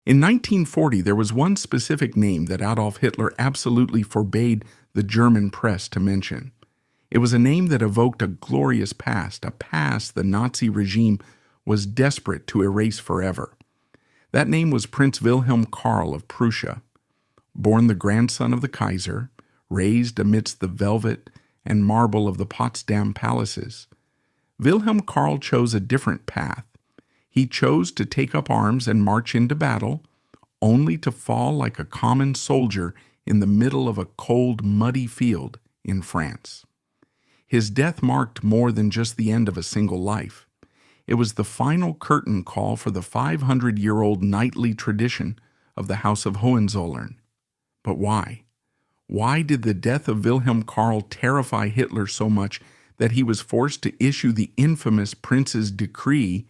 In 1940, there was one specific name that Adolf Hitler absolutely forbade the German press to mention. It was a name that evoked a glorious past, a past the Nazi regime was desperate to erase forever. That name was Prince Wilhelm Karl of Prussia. Born the grandson of the Kaiser, raised amidst the velvet and marble of the Potsdam palaces, Wilhelm Karl chose a different path. He chose to take up arms and march into battle, only to fall like a common soldier in the middle of a cold, muddy field in France. His death marked more than just the end of a single life. It was the final curtain call for the 500-year-old knightly tradition of the House of Hohenzollern. But why? Why did the death of Wilhelm Karl terrify Hitler so much that he was forced to issue the infamous Prince's Decree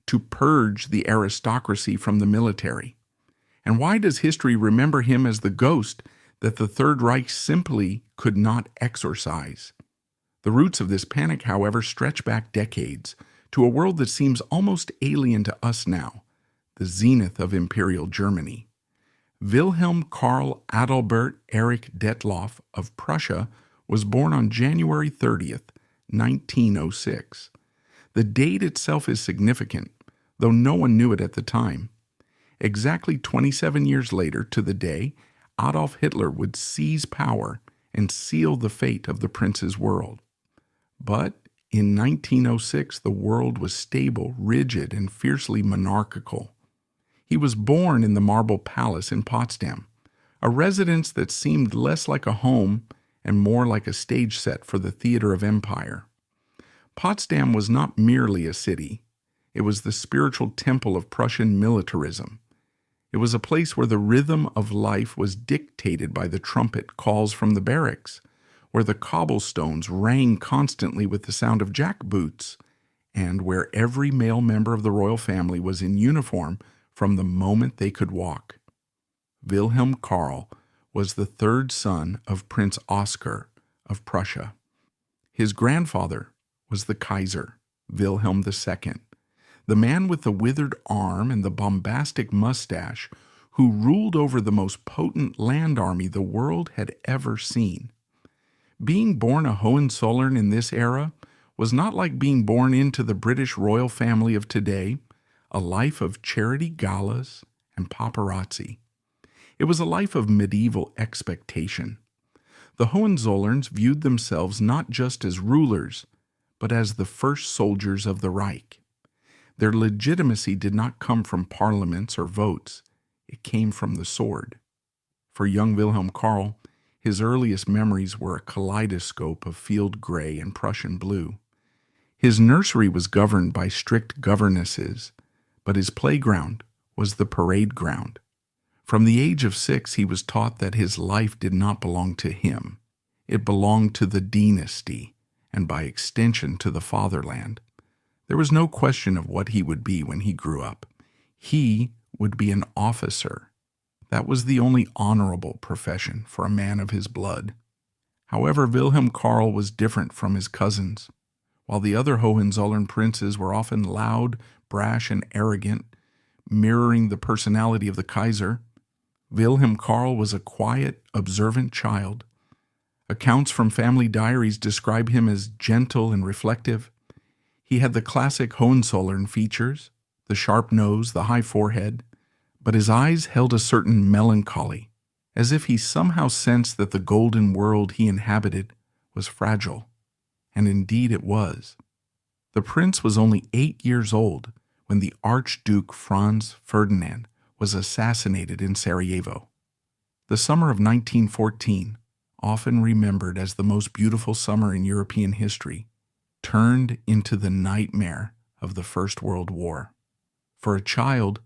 to purge the aristocracy from the military? And why does history remember him as the ghost that the Third Reich simply could not exorcise? The roots of this panic, however, stretch back decades to a world that seems almost alien to us now, the zenith of Imperial Germany. Wilhelm Karl Adalbert Erich Detloff of Prussia was born on January 30th, 1906. The date itself is significant, though no one knew it at the time. Exactly 27 years later to the day, Adolf Hitler would seize power and seal the fate of the prince's world. But in 1906, the world was stable, rigid, and fiercely monarchical. He was born in the Marble Palace in Potsdam, a residence that seemed less like a home and more like a stage set for the theater of empire. Potsdam was not merely a city. It was the spiritual temple of Prussian militarism. It was a place where the rhythm of life was dictated by the trumpet calls from the barracks, where the cobblestones rang constantly with the sound of jackboots, and where every male member of the royal family was in uniform from the moment they could walk. Wilhelm Karl was the third son of Prince Oscar of Prussia. His grandfather was the Kaiser, Wilhelm II, the man with the withered arm and the bombastic mustache who ruled over the most potent land army the world had ever seen. Being born a Hohenzollern in this era was not like being born into the British royal family of today, a life of charity galas and paparazzi. It was a life of medieval expectation. The Hohenzollerns viewed themselves not just as rulers, but as the first soldiers of the Reich. Their legitimacy did not come from parliaments or votes. It came from the sword. For young Wilhelm Karl, his earliest memories were a kaleidoscope of field gray and Prussian blue. His nursery was governed by strict governesses, but his playground was the parade ground. From the age of 6, he was taught that his life did not belong to him. It belonged to the dynasty, and by extension to the fatherland. There was no question of what he would be when he grew up. He would be an officer. That was the only honorable profession for a man of his blood. However, Wilhelm Karl was different from his cousins. While the other Hohenzollern princes were often loud, brash, and arrogant, mirroring the personality of the Kaiser, Wilhelm Karl was a quiet, observant child. Accounts from family diaries describe him as gentle and reflective. He had the classic Hohenzollern features, the sharp nose, the high forehead, but his eyes held a certain melancholy, as if he somehow sensed that the golden world he inhabited was fragile. And indeed it was. The prince was only 8 years old when the Archduke Franz Ferdinand was assassinated in Sarajevo. The summer of 1914, often remembered as the most beautiful summer in European history, turned into the nightmare of the First World War. For a child,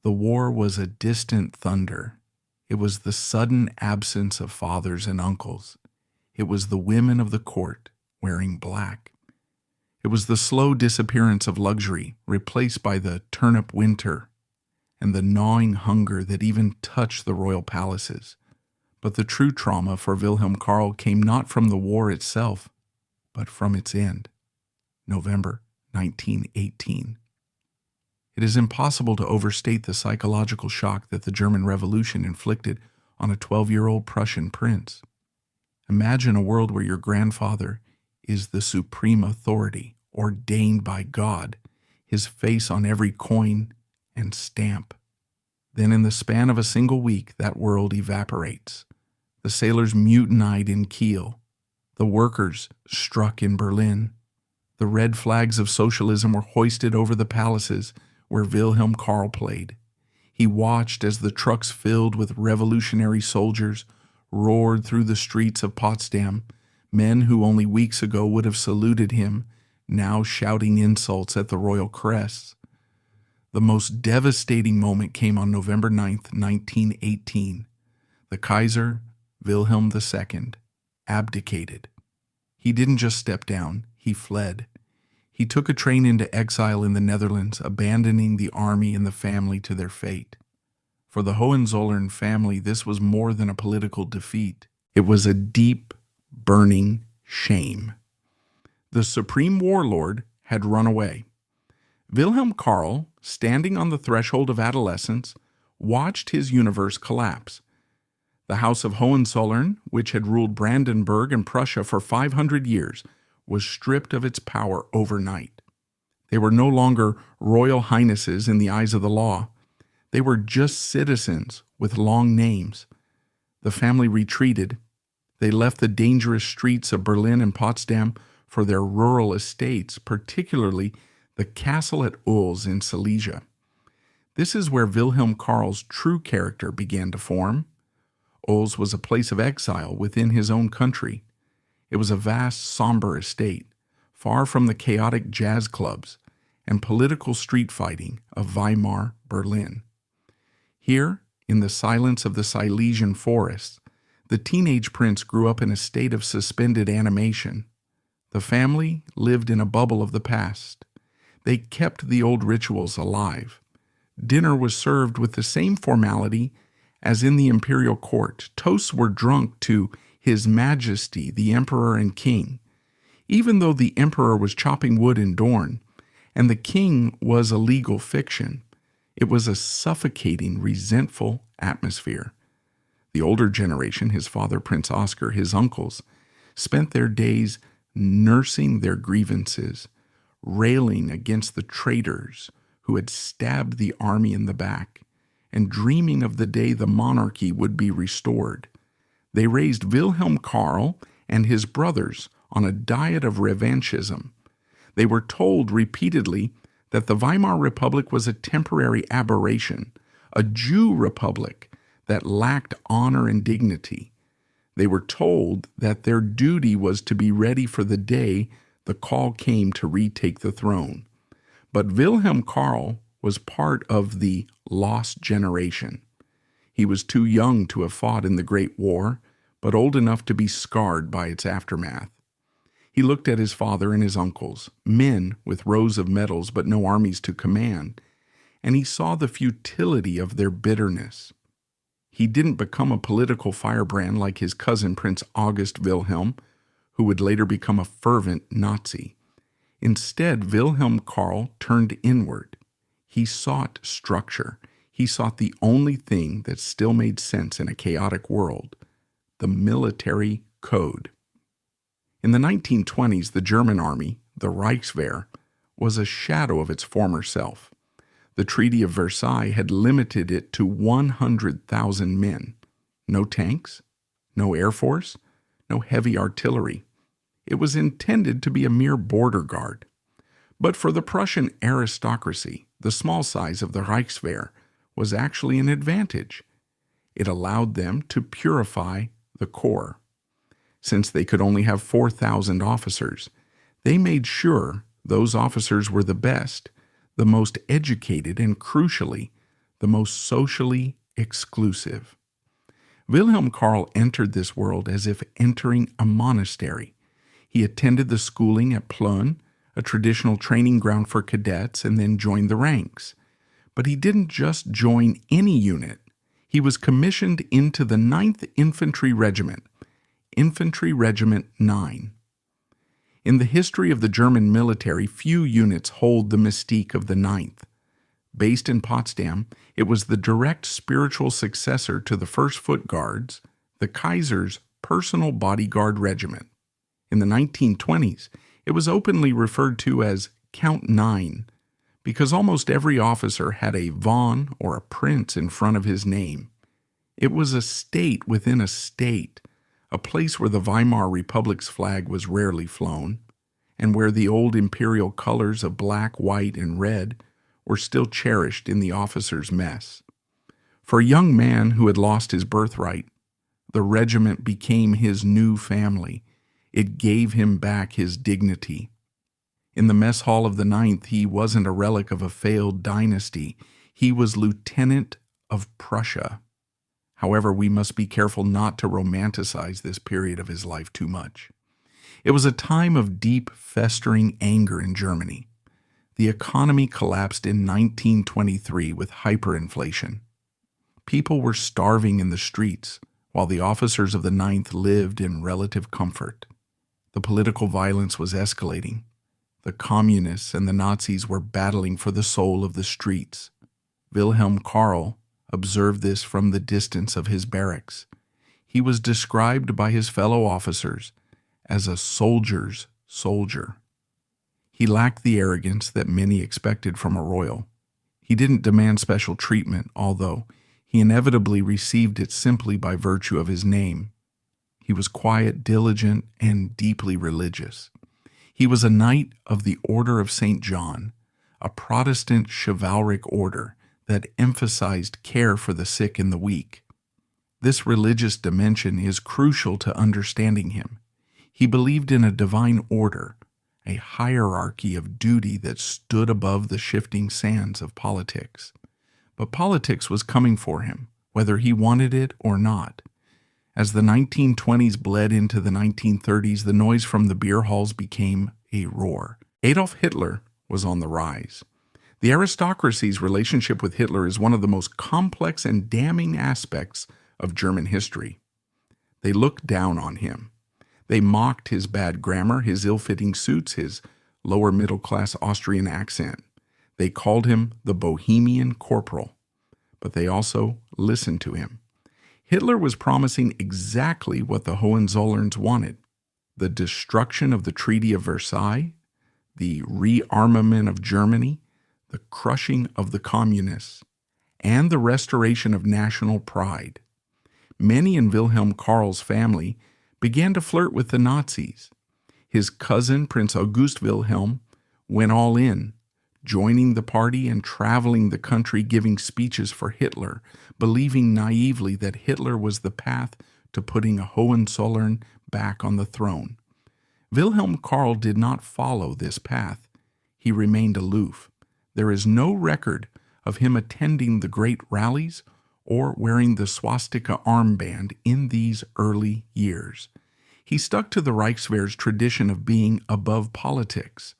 the war was a distant thunder. It was the sudden absence of fathers and uncles. It was the women of the court wearing black. It was the slow disappearance of luxury, replaced by the turnip winter, and the gnawing hunger that even touched the royal palaces. But the true trauma for Wilhelm Karl came not from the war itself, but from its end. November 1918. It is impossible to overstate the psychological shock that the German Revolution inflicted on a 12-year-old Prussian prince. Imagine a world where your grandfather is the supreme authority, ordained by God, his face on every coin and stamp. Then in the span of a single week, that world evaporates. The sailors mutinied in Kiel. The workers struck in Berlin. The red flags of socialism were hoisted over the palaces where Wilhelm Karl played. He watched as the trucks filled with revolutionary soldiers roared through the streets of Potsdam, men who only weeks ago would have saluted him, now shouting insults at the royal crests. The most devastating moment came on November 9th, 1918. The Kaiser, Wilhelm II, abdicated. He didn't just step down, he fled. He took a train into exile in the Netherlands, abandoning the army and the family to their fate. For the Hohenzollern family, this was more than a political defeat. It was a deep, burning shame. The supreme warlord had run away. Wilhelm Karl, standing on the threshold of adolescence, watched his universe collapse. The House of Hohenzollern, which had ruled Brandenburg and Prussia for 500 years, was stripped of its power overnight. They were no longer royal highnesses in the eyes of the law. They were just citizens with long names. The family retreated. They left the dangerous streets of Berlin and Potsdam for their rural estates, particularly the castle at Ulz in Silesia. This is where Wilhelm Karl's true character began to form. Ulz was a place of exile within his own country. It was a vast, somber estate, far from the chaotic jazz clubs and political street fighting of Weimar Berlin. Here, in the silence of the Silesian forests, the teenage prince grew up in a state of suspended animation. The family lived in a bubble of the past. They kept the old rituals alive. Dinner was served with the same formality as in the imperial court. Toasts were drunk to His Majesty, the Emperor and King. Even though the Emperor was chopping wood in Dorn, and the King was a legal fiction, it was a suffocating, resentful atmosphere. The older generation, his father, Prince Oscar, his uncles, spent their days nursing their grievances, railing against the traitors who had stabbed the army in the back, and dreaming of the day the monarchy would be restored. They raised Wilhelm Karl and his brothers on a diet of revanchism. They were told repeatedly that the Weimar Republic was a temporary aberration, a Jew republic that lacked honor and dignity. They were told that their duty was to be ready for the day the call came to retake the throne. But Wilhelm Karl was part of the lost generation. He was too young to have fought in the Great War, but old enough to be scarred by its aftermath. He looked at his father and his uncles, men with rows of medals but no armies to command, and he saw the futility of their bitterness. He didn't become a political firebrand like his cousin Prince August Wilhelm, who would later become a fervent Nazi. Instead, Wilhelm Karl turned inward. He sought structure. He sought the only thing that still made sense in a chaotic world, the military code. In the 1920s, the German army, the Reichswehr, was a shadow of its former self. The Treaty of Versailles had limited it to 100,000 men. No tanks, no air force, no heavy artillery. It was intended to be a mere border guard. But for the Prussian aristocracy, the small size of the Reichswehr was actually an advantage. It allowed them to purify the corps. Since they could only have 4,000 officers, they made sure those officers were the best, the most educated, and crucially, the most socially exclusive. Wilhelm Karl entered this world as if entering a monastery. He attended the schooling at Plön, a traditional training ground for cadets, and then joined the ranks. But he didn't just join any unit. He was commissioned into the 9th Infantry Regiment, Infantry Regiment 9. In the history of the German military, few units hold the mystique of the 9th. Based in Potsdam, it was the direct spiritual successor to the First Foot Guards, the Kaiser's personal bodyguard regiment. In the 1920s, it was openly referred to as Count Nine, because almost every officer had a von or a prince in front of his name. It was a state within a state, a place where the Weimar Republic's flag was rarely flown, and where the old imperial colors of black, white, and red were still cherished in the officers' mess. For a young man who had lost his birthright, the regiment became his new family. It gave him back his dignity. In the mess hall of the Ninth, he wasn't a relic of a failed dynasty. He was lieutenant of Prussia. However, we must be careful not to romanticize this period of his life too much. It was a time of deep, festering anger in Germany. The economy collapsed in 1923 with hyperinflation. People were starving in the streets, while the officers of the Ninth lived in relative comfort. The political violence was escalating. The communists and the Nazis were battling for the soul of the streets. Wilhelm Karl observed this from the distance of his barracks. He was described by his fellow officers as a soldier's soldier. He lacked the arrogance that many expected from a royal. He didn't demand special treatment, although he inevitably received it simply by virtue of his name. He was quiet, diligent, and deeply religious. He was a knight of the Order of St. John, a Protestant chivalric order that emphasized care for the sick and the weak. This religious dimension is crucial to understanding him. He believed in a divine order, a hierarchy of duty that stood above the shifting sands of politics. But politics was coming for him, whether he wanted it or not. As the 1920s bled into the 1930s, the noise from the beer halls became a roar. Adolf Hitler was on the rise. The aristocracy's relationship with Hitler is one of the most complex and damning aspects of German history. They looked down on him. They mocked his bad grammar, his ill-fitting suits, his lower middle-class Austrian accent. They called him the Bohemian Corporal, but they also listened to him. Hitler was promising exactly what the Hohenzollerns wanted: the destruction of the Treaty of Versailles, the rearmament of Germany, the crushing of the communists, and the restoration of national pride. Many in Wilhelm Karl's family began to flirt with the Nazis. His cousin, Prince August Wilhelm, went all in, joining the party and traveling the country giving speeches for Hitler, believing naively that Hitler was the path to putting a Hohenzollern back on the throne. Wilhelm Karl did not follow this path. He remained aloof. There is no record of him attending the great rallies or wearing the swastika armband in these early years. He stuck to the Reichswehr's tradition of being above politics.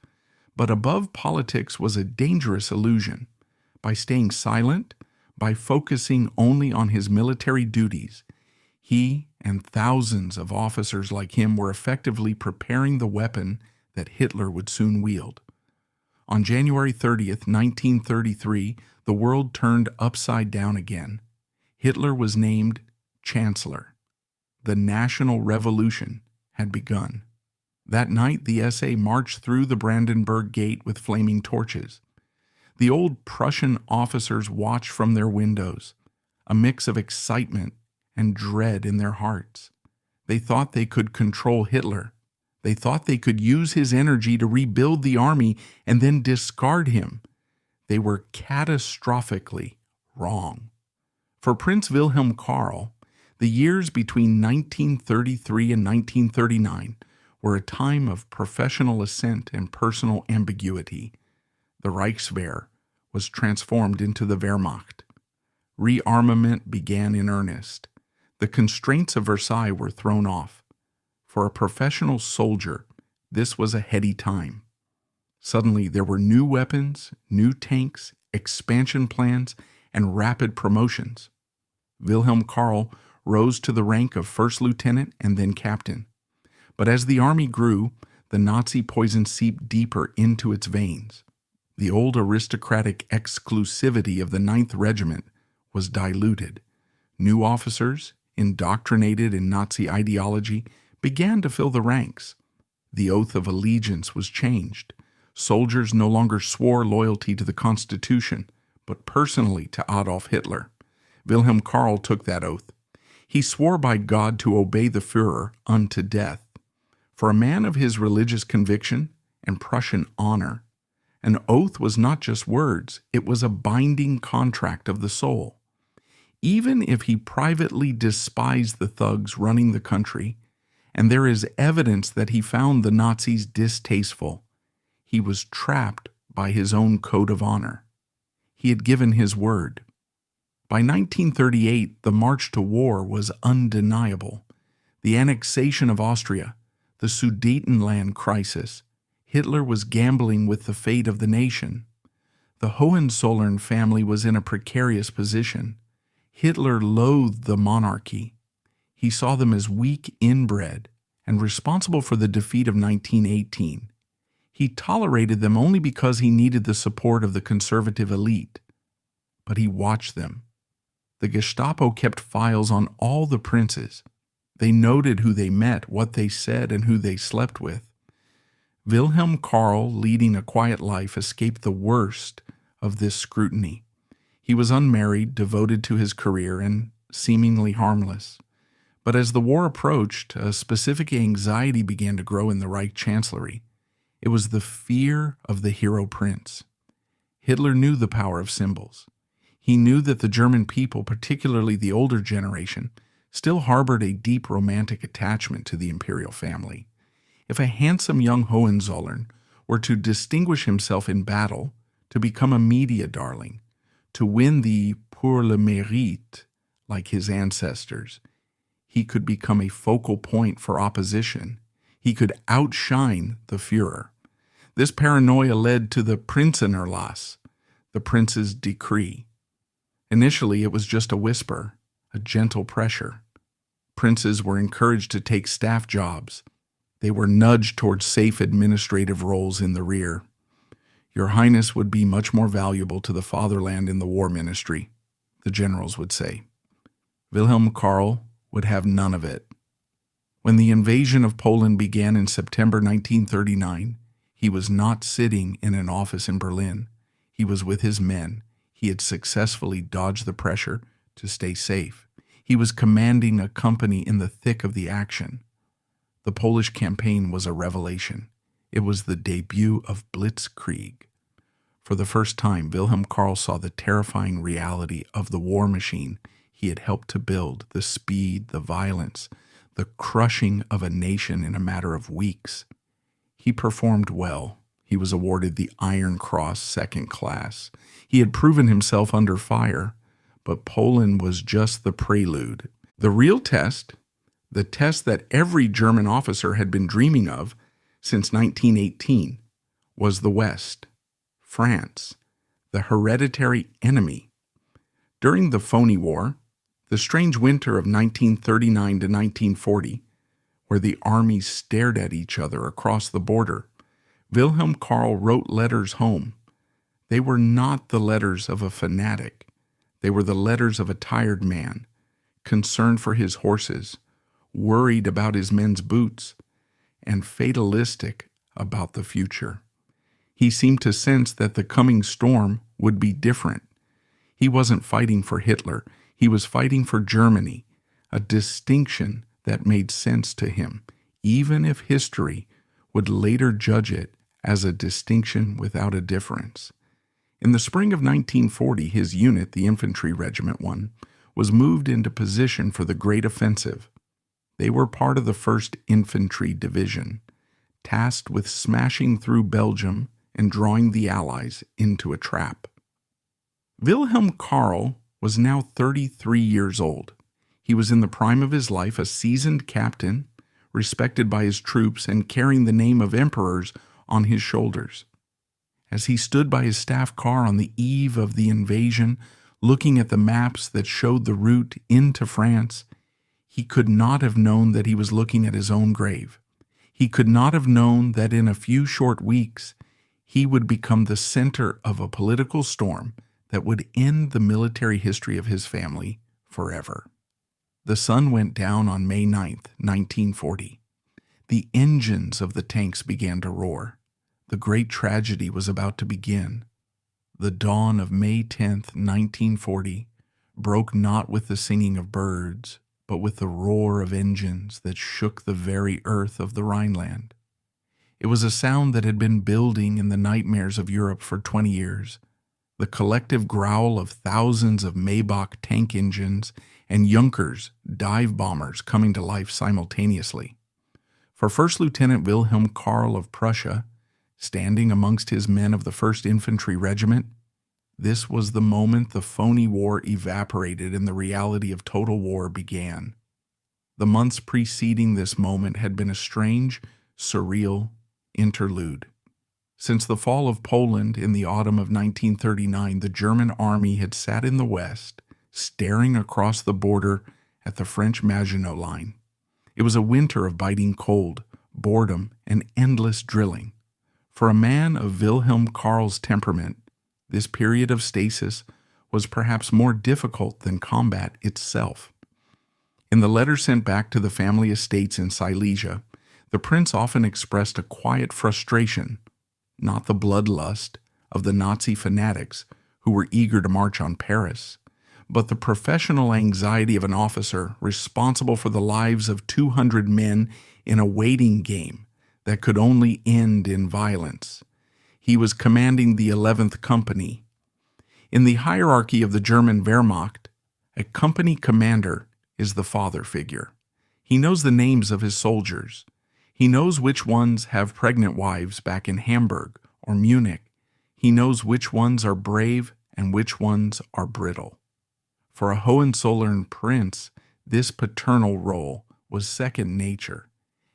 But above politics was a dangerous illusion. By staying silent, by focusing only on his military duties, he and thousands of officers like him were effectively preparing the weapon that Hitler would soon wield. On January 30th, 1933, the world turned upside down again. Hitler was named Chancellor. The National Revolution had begun. That night, the SA marched through the Brandenburg Gate with flaming torches. The old Prussian officers watched from their windows, a mix of excitement and dread in their hearts. They thought they could control Hitler. They thought they could use his energy to rebuild the army and then discard him. They were catastrophically wrong. For Prince Wilhelm Karl, the years between 1933 and 1939 were a time of professional ascent and personal ambiguity. The Reichswehr was transformed into the Wehrmacht. Rearmament began in earnest. The constraints of Versailles were thrown off. For a professional soldier, this was a heady time. Suddenly, there were new weapons, new tanks, expansion plans, and rapid promotions. Wilhelm Karl rose to the rank of first lieutenant and then captain. But as the army grew, the Nazi poison seeped deeper into its veins. The old aristocratic exclusivity of the Ninth Regiment was diluted. New officers, indoctrinated in Nazi ideology, began to fill the ranks. The oath of allegiance was changed. Soldiers no longer swore loyalty to the Constitution, but personally to Adolf Hitler. Wilhelm Karl took that oath. He swore by God to obey the Führer unto death. For a man of his religious conviction and Prussian honor, an oath was not just words, it was a binding contract of the soul. Even if he privately despised the thugs running the country, and there is evidence that he found the Nazis distasteful, he was trapped by his own code of honor. He had given his word. By 1938, the march to war was undeniable. The annexation of Austria, the Sudetenland crisis, Hitler was gambling with the fate of the nation. The Hohenzollern family was in a precarious position. Hitler loathed the monarchy. He saw them as weak inbred and responsible for the defeat of 1918. He tolerated them only because he needed the support of the conservative elite. But he watched them. The Gestapo kept files on all the princes. They noted who they met, what they said, and who they slept with. Wilhelm Karl, leading a quiet life, escaped the worst of this scrutiny. He was unmarried, devoted to his career, and seemingly harmless. But as the war approached, a specific anxiety began to grow in the Reich Chancellery. It was the fear of the hero prince. Hitler knew the power of symbols. He knew that the German people, particularly the older generation, still harbored a deep romantic attachment to the imperial family. If a handsome young Hohenzollern were to distinguish himself in battle, to become a media darling, to win the pour le mérite like his ancestors, he could become a focal point for opposition. He could outshine the Führer. This paranoia led to the Prinzenerlass, the prince's decree. Initially, it was just a whisper, a gentle pressure. Princes were encouraged to take staff jobs. They were nudged towards safe administrative roles in the rear. Your Highness would be much more valuable to the fatherland in the war ministry, the generals would say. Wilhelm Karl would have none of it. When the invasion of Poland began in September 1939, he was not sitting in an office in Berlin. He was with his men. He had successfully dodged the pressure to stay safe. He was commanding a company in the thick of the action. The Polish campaign was a revelation. It was the debut of Blitzkrieg. For the first time, Wilhelm Karl saw the terrifying reality of the war machine he had helped to build, the speed, the violence, the crushing of a nation in a matter of weeks. He performed well. He was awarded the Iron Cross Second Class. He had proven himself under fire, but Poland was just the prelude. The real test, the test that every German officer had been dreaming of since 1918, was the West, France, the hereditary enemy. During the Phony War, the strange winter of 1939 to 1940, where the armies stared at each other across the border, Wilhelm Karl wrote letters home. They were not the letters of a fanatic. They were the letters of a tired man, concerned for his horses, worried about his men's boots, and fatalistic about the future. He seemed to sense that the coming storm would be different. He wasn't fighting for Hitler. He was fighting for Germany, a distinction that made sense to him, even if history would later judge it as a distinction without a difference. In the spring of 1940, his unit, the Infantry Regiment 1, was moved into position for the Great Offensive. They were part of the 1st Infantry Division, tasked with smashing through Belgium and drawing the Allies into a trap. Wilhelm Karl was now 33 years old. He was in the prime of his life, a seasoned captain, respected by his troops and carrying the name of emperors on his shoulders. As he stood by his staff car on the eve of the invasion, looking at the maps that showed the route into France, he could not have known that he was looking at his own grave. He could not have known that in a few short weeks He would become the center of a political storm that would end the military history of his family forever. The sun went down on May 9th, 1940. The engines of the tanks began to roar. The great tragedy was about to begin. The dawn of May 10th, 1940, broke not with the singing of birds, but with the roar of engines that shook the very earth of the Rhineland. It was a sound that had been building in the nightmares of Europe for 20 years, the collective growl of thousands of Maybach tank engines and Junkers dive bombers coming to life simultaneously. For First Lieutenant Wilhelm Karl of Prussia, standing amongst his men of the 1st Infantry Regiment, this was the moment the phony war evaporated and the reality of total war began. The months preceding this moment had been a strange, surreal interlude. Since the fall of Poland in the autumn of 1939, the German army had sat in the west, staring across the border at the French Maginot Line. It was a winter of biting cold, boredom, and endless drilling. For a man of Wilhelm Karl's temperament, this period of stasis was perhaps more difficult than combat itself. In the letter sent back to the family estates in Silesia, the prince often expressed a quiet frustration, not the bloodlust of the Nazi fanatics who were eager to march on Paris, but the professional anxiety of an officer responsible for the lives of 200 men in a waiting game that could only end in violence. He was commanding the 11th Company. In the hierarchy of the German Wehrmacht, a company commander is the father figure. He knows the names of his soldiers. He knows which ones have pregnant wives back in Hamburg or Munich. He knows which ones are brave and which ones are brittle. For a Hohenzollern prince, this paternal role was second nature.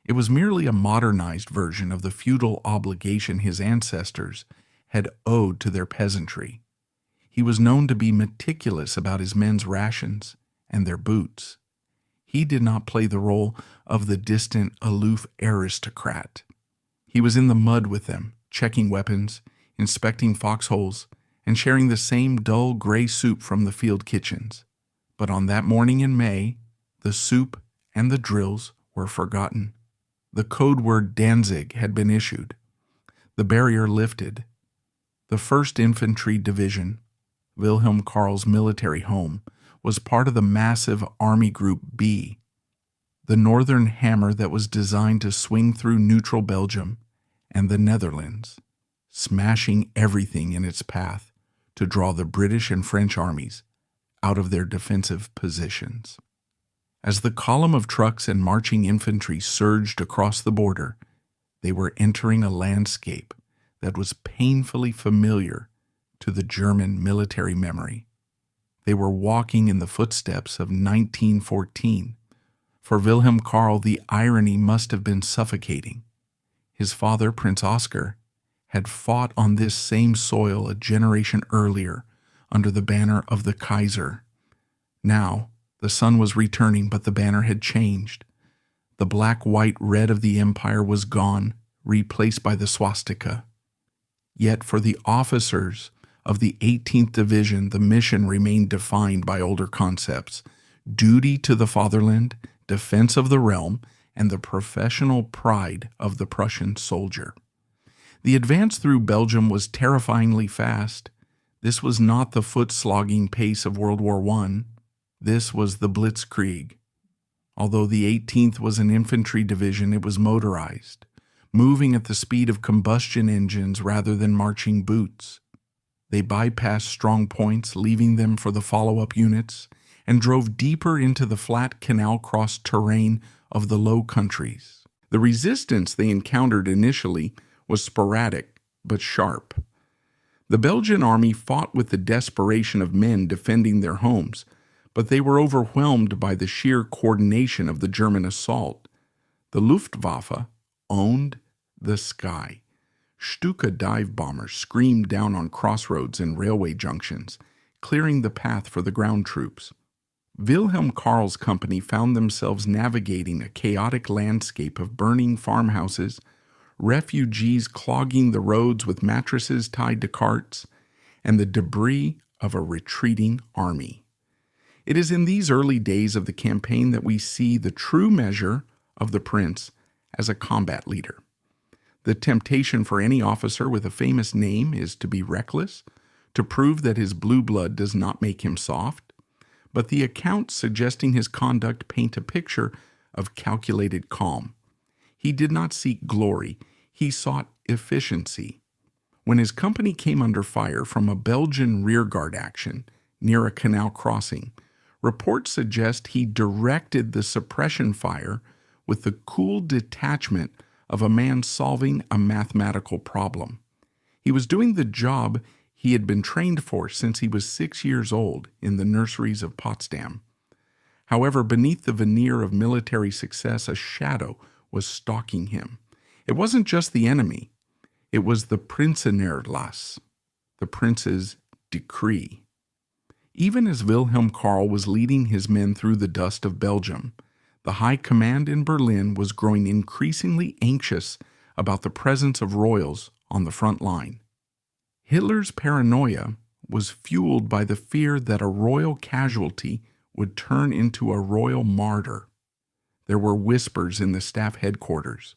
It was merely a modernized version of the feudal obligation his ancestors had owed to their peasantry. He was known to be meticulous about his men's rations and their boots. He did not play the role of the distant, aloof aristocrat. He was in the mud with them, checking weapons, inspecting foxholes, and sharing the same dull gray soup from the field kitchens. But on that morning in May, the soup and the drills were forgotten. The code word Danzig had been issued. The barrier lifted. The 1st Infantry Division, Wilhelm Karl's military home, was part of the massive Army Group B, the northern hammer that was designed to swing through neutral Belgium and the Netherlands, smashing everything in its path to draw the British and French armies out of their defensive positions. As the column of trucks and marching infantry surged across the border, they were entering a landscape that was painfully familiar to the German military memory. They were walking in the footsteps of 1914. For Wilhelm Karl, the irony must have been suffocating. His father, Prince Oscar, had fought on this same soil a generation earlier under the banner of the Kaiser. Now, the sun was returning, but the banner had changed. The black, white, red of the empire was gone, replaced by the swastika. Yet for the officers of the 18th Division, the mission remained defined by older concepts: duty to the fatherland, defense of the realm, and the professional pride of the Prussian soldier. The advance through Belgium was terrifyingly fast. This was not the foot-slogging pace of World War I. This was the Blitzkrieg. Although the 18th was an infantry division, it was motorized, moving at the speed of combustion engines rather than marching boots. They bypassed strong points, leaving them for the follow-up units, and drove deeper into the flat canal-crossed terrain of the Low Countries. The resistance they encountered initially was sporadic but sharp. The Belgian army fought with the desperation of men defending their homes, but they were overwhelmed by the sheer coordination of the German assault. The Luftwaffe owned the sky. Stuka dive bombers screamed down on crossroads and railway junctions, clearing the path for the ground troops. Wilhelm Karl's company found themselves navigating a chaotic landscape of burning farmhouses, refugees clogging the roads with mattresses tied to carts, and the debris of a retreating army. It is in these early days of the campaign that we see the true measure of the prince as a combat leader. The temptation for any officer with a famous name is to be reckless, to prove that his blue blood does not make him soft, but the accounts suggesting his conduct paint a picture of calculated calm. He did not seek glory, he sought efficiency. When his company came under fire from a Belgian rearguard action near a canal crossing, reports suggest he directed the suppression fire with the cool detachment of a man solving a mathematical problem. He was doing the job he had been trained for since he was 6 years old in the nurseries of Potsdam. However, beneath the veneer of military success, a shadow was stalking him. It wasn't just the enemy. It was the Prinsenerlass, the prince's decree. Even as Wilhelm Karl was leading his men through the dust of Belgium, the high command in Berlin was growing increasingly anxious about the presence of royals on the front line. Hitler's paranoia was fueled by the fear that a royal casualty would turn into a royal martyr. There were whispers in the staff headquarters.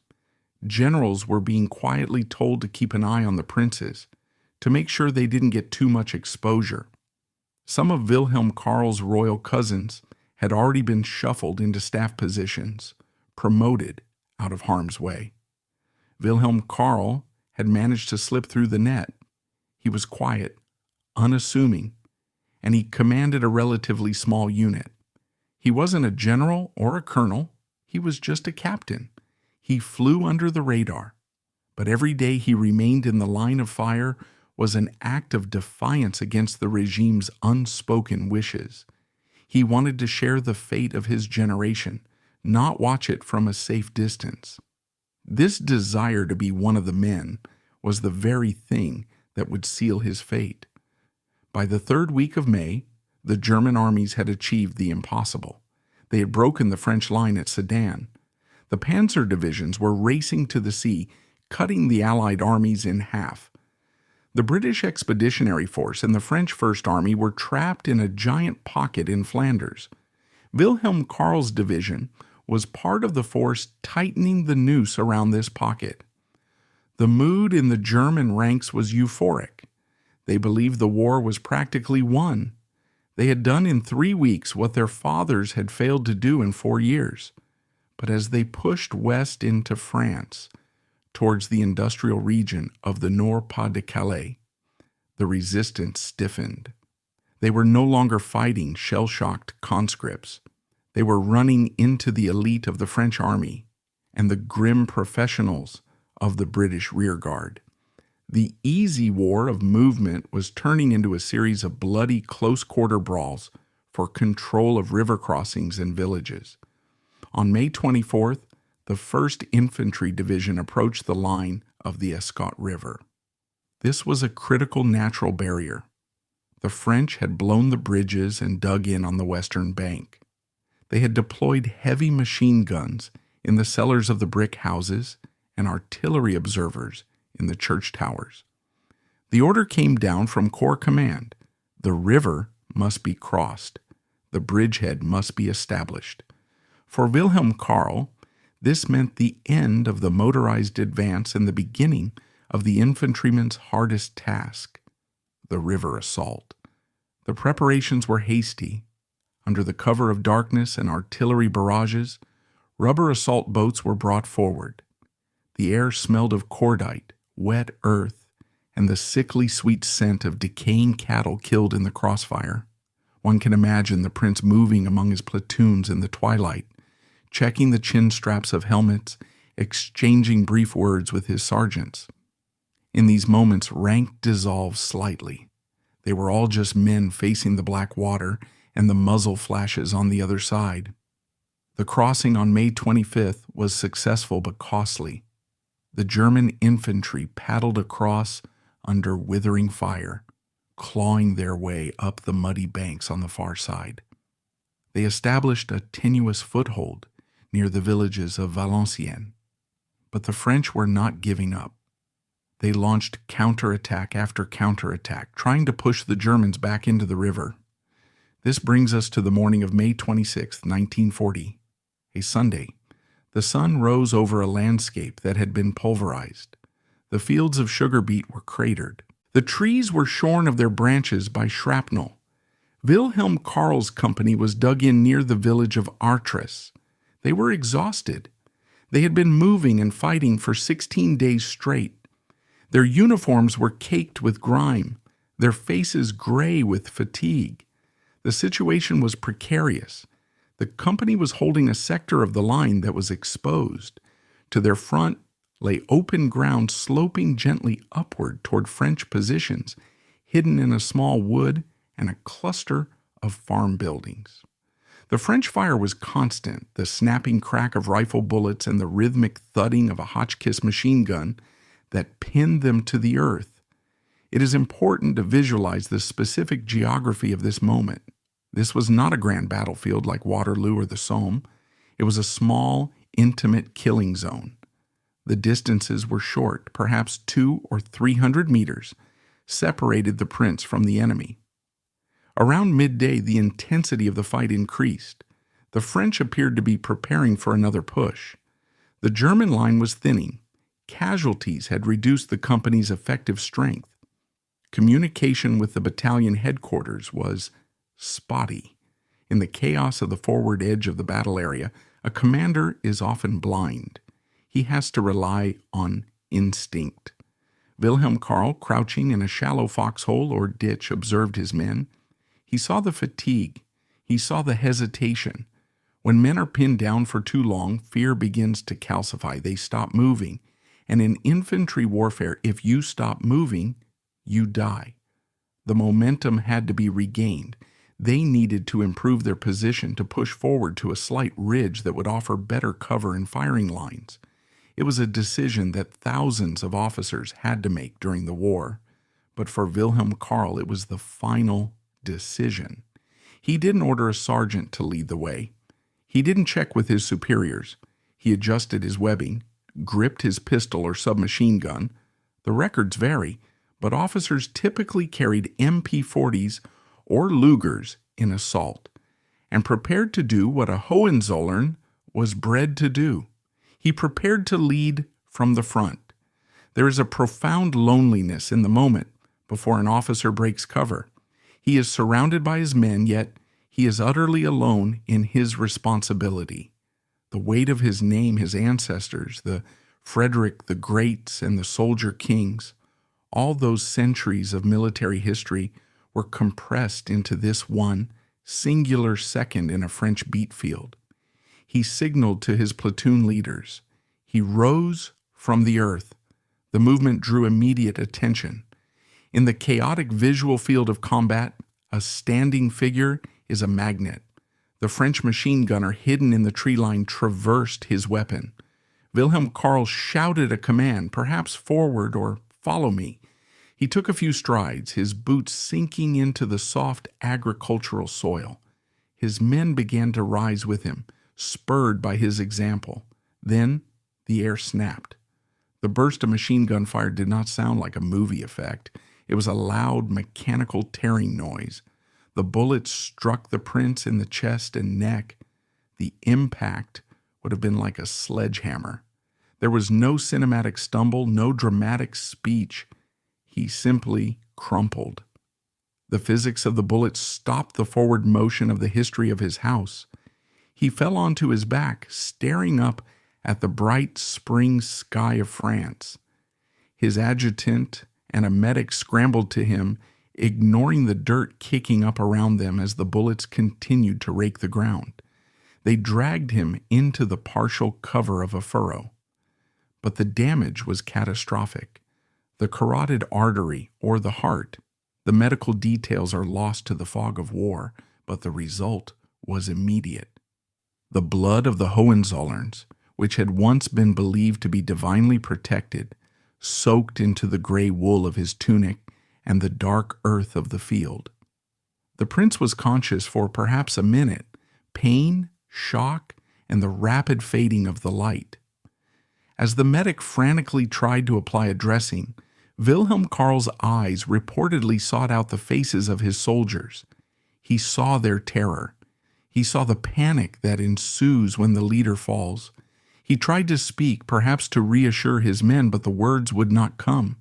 Generals were being quietly told to keep an eye on the princes, to make sure they didn't get too much exposure. Some of Wilhelm Karl's royal cousins had already been shuffled into staff positions, promoted out of harm's way. Wilhelm Karl had managed to slip through the net. He was quiet, unassuming, and he commanded a relatively small unit. He wasn't a general or a colonel, he was just a captain. He flew under the radar, but every day he remained in the line of fire was an act of defiance against the regime's unspoken wishes. He wanted to share the fate of his generation, not watch it from a safe distance. This desire to be one of the men was the very thing that would seal his fate. By the third week of May, the German armies had achieved the impossible. They had broken the French line at Sedan. The panzer divisions were racing to the sea, cutting the Allied armies in half. The British Expeditionary Force and the French First Army were trapped in a giant pocket in Flanders. Wilhelm Karl's division was part of the force tightening the noose around this pocket. The mood in the German ranks was euphoric. They believed the war was practically won. They had done in 3 weeks what their fathers had failed to do in 4 years. But as they pushed west into France, towards the industrial region of the Nord-Pas-de-Calais, the resistance stiffened. They were no longer fighting shell-shocked conscripts. They were running into the elite of the French army and the grim professionals of the British rearguard. The easy war of movement was turning into a series of bloody close-quarter brawls for control of river crossings and villages. On May 24th, the 1st Infantry Division approached the line of the Escaut River. This was a critical natural barrier. The French had blown the bridges and dug in on the western bank. They had deployed heavy machine guns in the cellars of the brick houses and artillery observers in the church towers. The order came down from Corps Command. The river must be crossed. The bridgehead must be established. For Wilhelm Karl, this meant the end of the motorized advance and the beginning of the infantryman's hardest task, the river assault. The preparations were hasty. Under the cover of darkness and artillery barrages, rubber assault boats were brought forward. The air smelled of cordite, wet earth, and the sickly sweet scent of decaying cattle killed in the crossfire. One can imagine the prince moving among his platoons in the twilight, checking the chin straps of helmets, exchanging brief words with his sergeants. In these moments, rank dissolved slightly. They were all just men facing the black water and the muzzle flashes on the other side. The crossing on May 25th was successful but costly. The German infantry paddled across under withering fire, clawing their way up the muddy banks on the far side. They established a tenuous foothold near the villages of Valenciennes. But the French were not giving up. They launched counterattack after counterattack, trying to push the Germans back into the river. This brings us to the morning of May 26, 1940, a Sunday. The sun rose over a landscape that had been pulverized. The fields of sugar beet were cratered. The trees were shorn of their branches by shrapnel. Wilhelm Karl's company was dug in near the village of Artres. They were exhausted. They had been moving and fighting for 16 days straight. Their uniforms were caked with grime, their faces gray with fatigue. The situation was precarious. The company was holding a sector of the line that was exposed. To their front lay open ground sloping gently upward toward French positions, hidden in a small wood and a cluster of farm buildings. The French fire was constant, the snapping crack of rifle bullets and the rhythmic thudding of a Hotchkiss machine gun that pinned them to the earth. It is important to visualize the specific geography of this moment. This was not a grand battlefield like Waterloo or the Somme. It was a small, intimate killing zone. The distances were short, perhaps 200 or 300 meters, separated the prince from the enemy. Around midday, the intensity of the fight increased. The French appeared to be preparing for another push. The German line was thinning. Casualties had reduced the company's effective strength. Communication with the battalion headquarters was spotty. In the chaos of the forward edge of the battle area, a commander is often blind. He has to rely on instinct. Wilhelm Karl, crouching in a shallow foxhole or ditch, observed his men. He saw the fatigue. He saw the hesitation. When men are pinned down for too long, fear begins to calcify. They stop moving. And in infantry warfare, if you stop moving, you die. The momentum had to be regained. They needed to improve their position to push forward to a slight ridge that would offer better cover and firing lines. It was a decision that thousands of officers had to make during the war. But for Wilhelm Karl, it was the final decision. He didn't order a sergeant to lead the way. He didn't check with his superiors. He adjusted his webbing, gripped his pistol or submachine gun. The records vary, but officers typically carried MP40s or Lugers in assault, and prepared to do what a Hohenzollern was bred to do. He prepared to lead from the front. There is a profound loneliness in the moment before an officer breaks cover. He is surrounded by his men, yet he is utterly alone in his responsibility. The weight of his name, his ancestors, the Frederick the Greats and the soldier kings, all those centuries of military history were compressed into this one singular second in a French beat field. He signaled to his platoon leaders. He rose from the earth. The movement drew immediate attention. In the chaotic visual field of combat, a standing figure is a magnet. The French machine gunner hidden in the tree line traversed his weapon. Wilhelm Karl shouted a command, perhaps forward or follow me. He took a few strides, his boots sinking into the soft agricultural soil. His men began to rise with him, spurred by his example. Then the air snapped. The burst of machine gun fire did not sound like a movie effect. It was a loud, mechanical tearing noise. The bullets struck the prince in the chest and neck. The impact would have been like a sledgehammer. There was no cinematic stumble, no dramatic speech. He simply crumpled. The physics of the bullet stopped the forward motion of the history of his house. He fell onto his back, staring up at the bright spring sky of France. His adjutant and a medic scrambled to him, ignoring the dirt kicking up around them as the bullets continued to rake the ground. They dragged him into the partial cover of a furrow. But the damage was catastrophic. The carotid artery, or the heart. The medical details are lost to the fog of war, but the result was immediate. The blood of the Hohenzollerns, which had once been believed to be divinely protected, soaked into the gray wool of his tunic and the dark earth of the field. The prince was conscious for perhaps a minute, pain, shock, and the rapid fading of the light. As the medic frantically tried to apply a dressing, Wilhelm Karl's eyes reportedly sought out the faces of his soldiers. He saw their terror. He saw the panic that ensues when the leader falls. He tried to speak, perhaps to reassure his men, but the words would not come.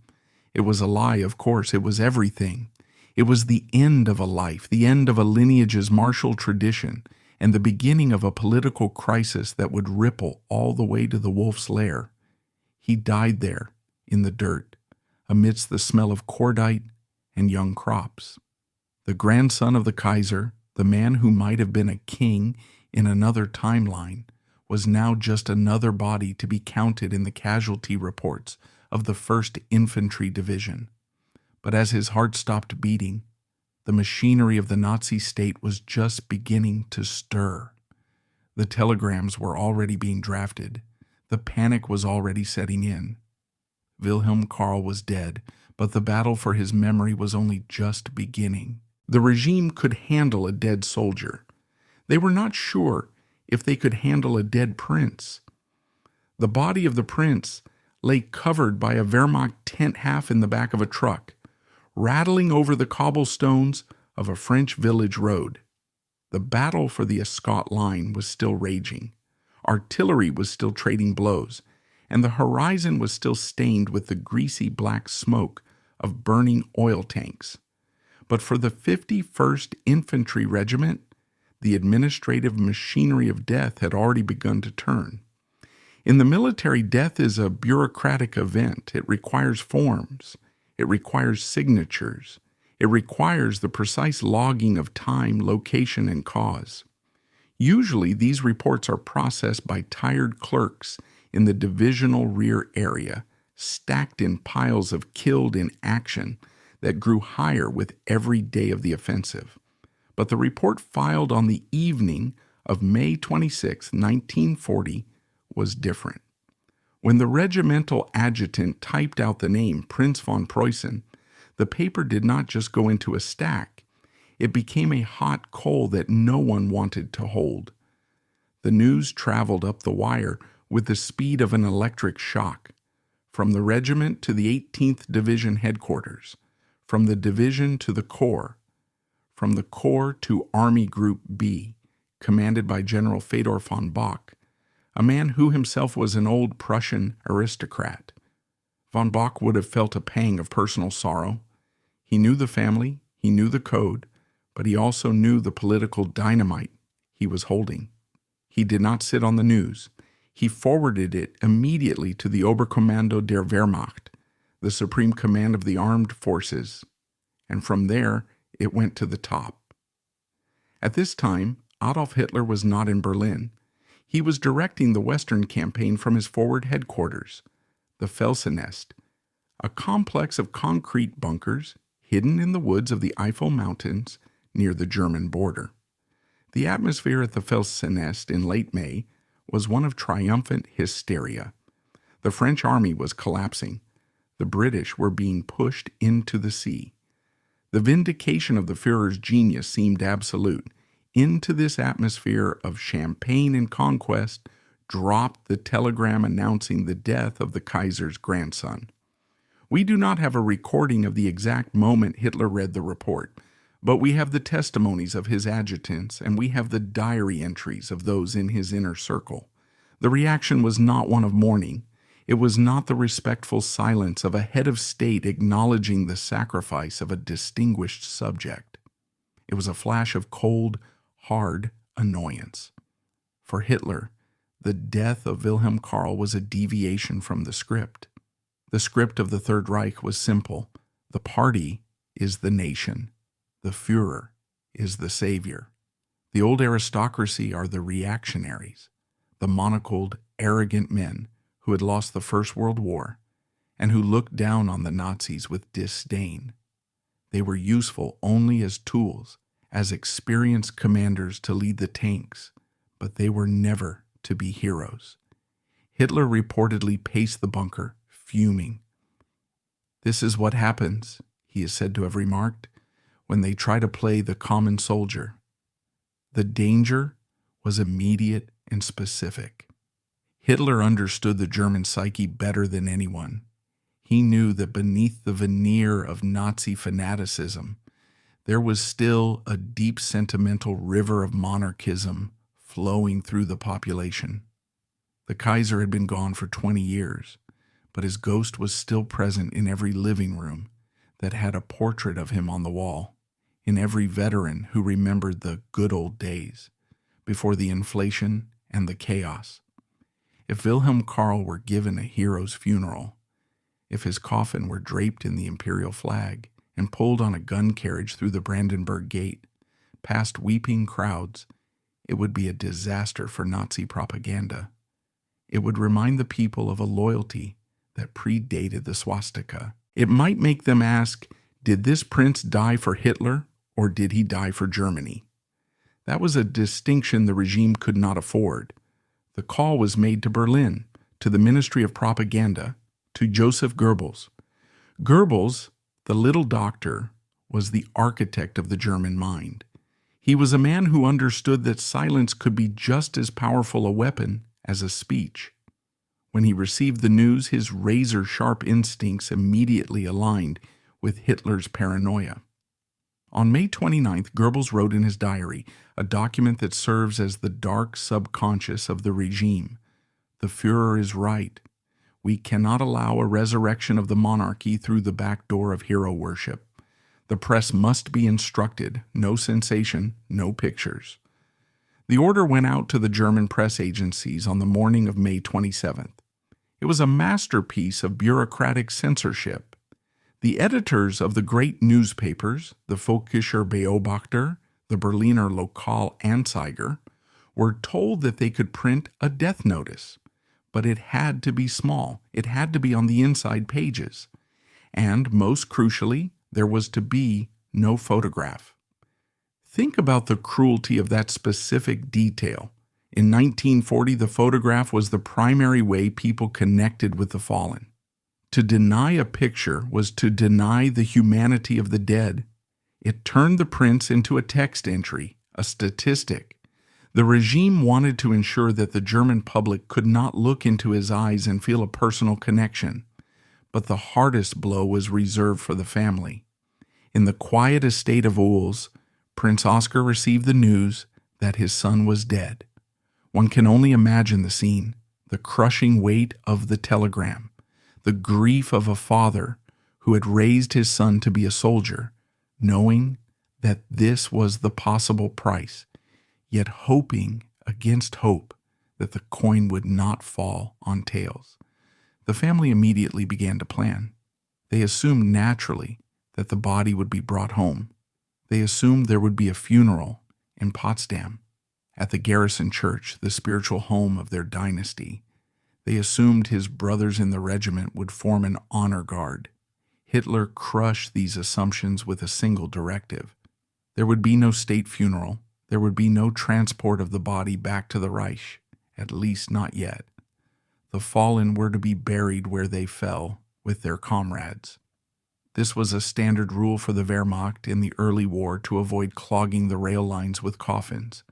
It was a lie, of course. It was everything. It was the end of a life, the end of a lineage's martial tradition, and the beginning of a political crisis that would ripple all the way to the wolf's lair. He died there, in the dirt, amidst the smell of cordite and young crops. The grandson of the Kaiser, the man who might have been a king in another timeline, was now just another body to be counted in the casualty reports of the 1st Infantry Division. But as his heart stopped beating, the machinery of the Nazi state was just beginning to stir. The telegrams were already being drafted. The panic was already setting in. Wilhelm Karl was dead, but the battle for his memory was only just beginning. The regime could handle a dead soldier. They were not sure if they could handle a dead prince. The body of the prince lay covered by a Wehrmacht tent half in the back of a truck, rattling over the cobblestones of a French village road. The battle for the Escaut line was still raging. Artillery was still trading blows, and the horizon was still stained with the greasy black smoke of burning oil tanks. But for the 51st Infantry Regiment, the administrative machinery of death had already begun to turn. In the military, death is a bureaucratic event. It requires forms. It requires signatures. It requires the precise logging of time, location, and cause. Usually, these reports are processed by tired clerks in the divisional rear area, stacked in piles of killed in action that grew higher with every day of the offensive. But the report filed on the evening of May 26, 1940, was different. When the regimental adjutant typed out the name Prince von Preußen, the paper did not just go into a stack. It became a hot coal that no one wanted to hold. The news traveled up the wire with the speed of an electric shock, from the regiment to the 18th Division headquarters, from the division to the corps, from the corps to Army Group B, commanded by General Fedor von Bock, a man who himself was an old Prussian aristocrat. Von Bock would have felt a pang of personal sorrow. He knew the family, he knew the code, but he also knew the political dynamite he was holding. He did not sit on the news. He forwarded it immediately to the Oberkommando der Wehrmacht, the supreme command of the armed forces, and from there it went to the top. At this time, Adolf Hitler was not in Berlin. He was directing the Western campaign from his forward headquarters, the Felsennest, a complex of concrete bunkers hidden in the woods of the Eifel Mountains near the German border. The atmosphere at the Felsennest in late May was one of triumphant hysteria. The French army was collapsing. The British were being pushed into the sea. The vindication of the Führer's genius seemed absolute. Into this atmosphere of champagne and conquest dropped the telegram announcing the death of the Kaiser's grandson. We do not have a recording of the exact moment Hitler read the report, but we have the testimonies of his adjutants, and we have the diary entries of those in his inner circle. The reaction was not one of mourning. It was not the respectful silence of a head of state acknowledging the sacrifice of a distinguished subject. It was a flash of cold, hard annoyance. For Hitler, the death of Wilhelm Karl was a deviation from the script. The script of the Third Reich was simple. The party is the nation. The Führer is the savior. The old aristocracy are the reactionaries, the monocled, arrogant men who had lost the First World War and who looked down on the Nazis with disdain. They were useful only as tools, as experienced commanders to lead the tanks, but they were never to be heroes. Hitler reportedly paced the bunker, fuming. "This is what happens," he is said to have remarked, "when they try to play the common soldier." The danger was immediate and specific. Hitler understood the German psyche better than anyone. He knew that beneath the veneer of Nazi fanaticism, there was still a deep sentimental river of monarchism flowing through the population. The Kaiser had been gone for 20 years, but his ghost was still present in every living room that had a portrait of him on the wall, in every veteran who remembered the good old days, before the inflation and the chaos. If Wilhelm Karl were given a hero's funeral, if his coffin were draped in the imperial flag and pulled on a gun carriage through the Brandenburg Gate, past weeping crowds, it would be a disaster for Nazi propaganda. It would remind the people of a loyalty that predated the swastika. It might make them ask, did this prince die for Hitler or did he die for Germany? That was a distinction the regime could not afford. The call was made to Berlin, to the Ministry of Propaganda, to Joseph Goebbels. Goebbels, the little doctor, was the architect of the German mind. He was a man who understood that silence could be just as powerful a weapon as a speech. When he received the news, his razor-sharp instincts immediately aligned with Hitler's paranoia. On May 29th, Goebbels wrote in his diary, a document that serves as the dark subconscious of the regime. The Führer is right. We cannot allow a resurrection of the monarchy through the back door of hero worship. The press must be instructed, no sensation, no pictures. The order went out to the German press agencies on the morning of May 27th. It was a masterpiece of bureaucratic censorship. The editors of the great newspapers, the Völkischer Beobachter, the Berliner Lokalanzeiger, were told that they could print a death notice, but it had to be small. It had to be on the inside pages. And, most crucially, there was to be no photograph. Think about the cruelty of that specific detail. In 1940, the photograph was the primary way people connected with the fallen. To deny a picture was to deny the humanity of the dead. It turned the prince into a text entry, a statistic. The regime wanted to ensure that the German public could not look into his eyes and feel a personal connection. But the hardest blow was reserved for the family. In the quiet estate of Oels, Prince Oscar received the news that his son was dead. One can only imagine the scene, the crushing weight of the telegram, the grief of a father who had raised his son to be a soldier, knowing that this was the possible price, yet hoping against hope that the coin would not fall on tails. The family immediately began to plan. They assumed naturally that the body would be brought home. They assumed there would be a funeral in Potsdam, at the garrison church, the spiritual home of their dynasty. They assumed his brothers in the regiment would form an honor guard. Hitler crushed these assumptions with a single directive. There would be no state funeral. There would be no transport of the body back to the Reich, at least not yet. The fallen were to be buried where they fell, with their comrades. This was a standard rule for the Wehrmacht in the early war to avoid clogging the rail lines with coffins.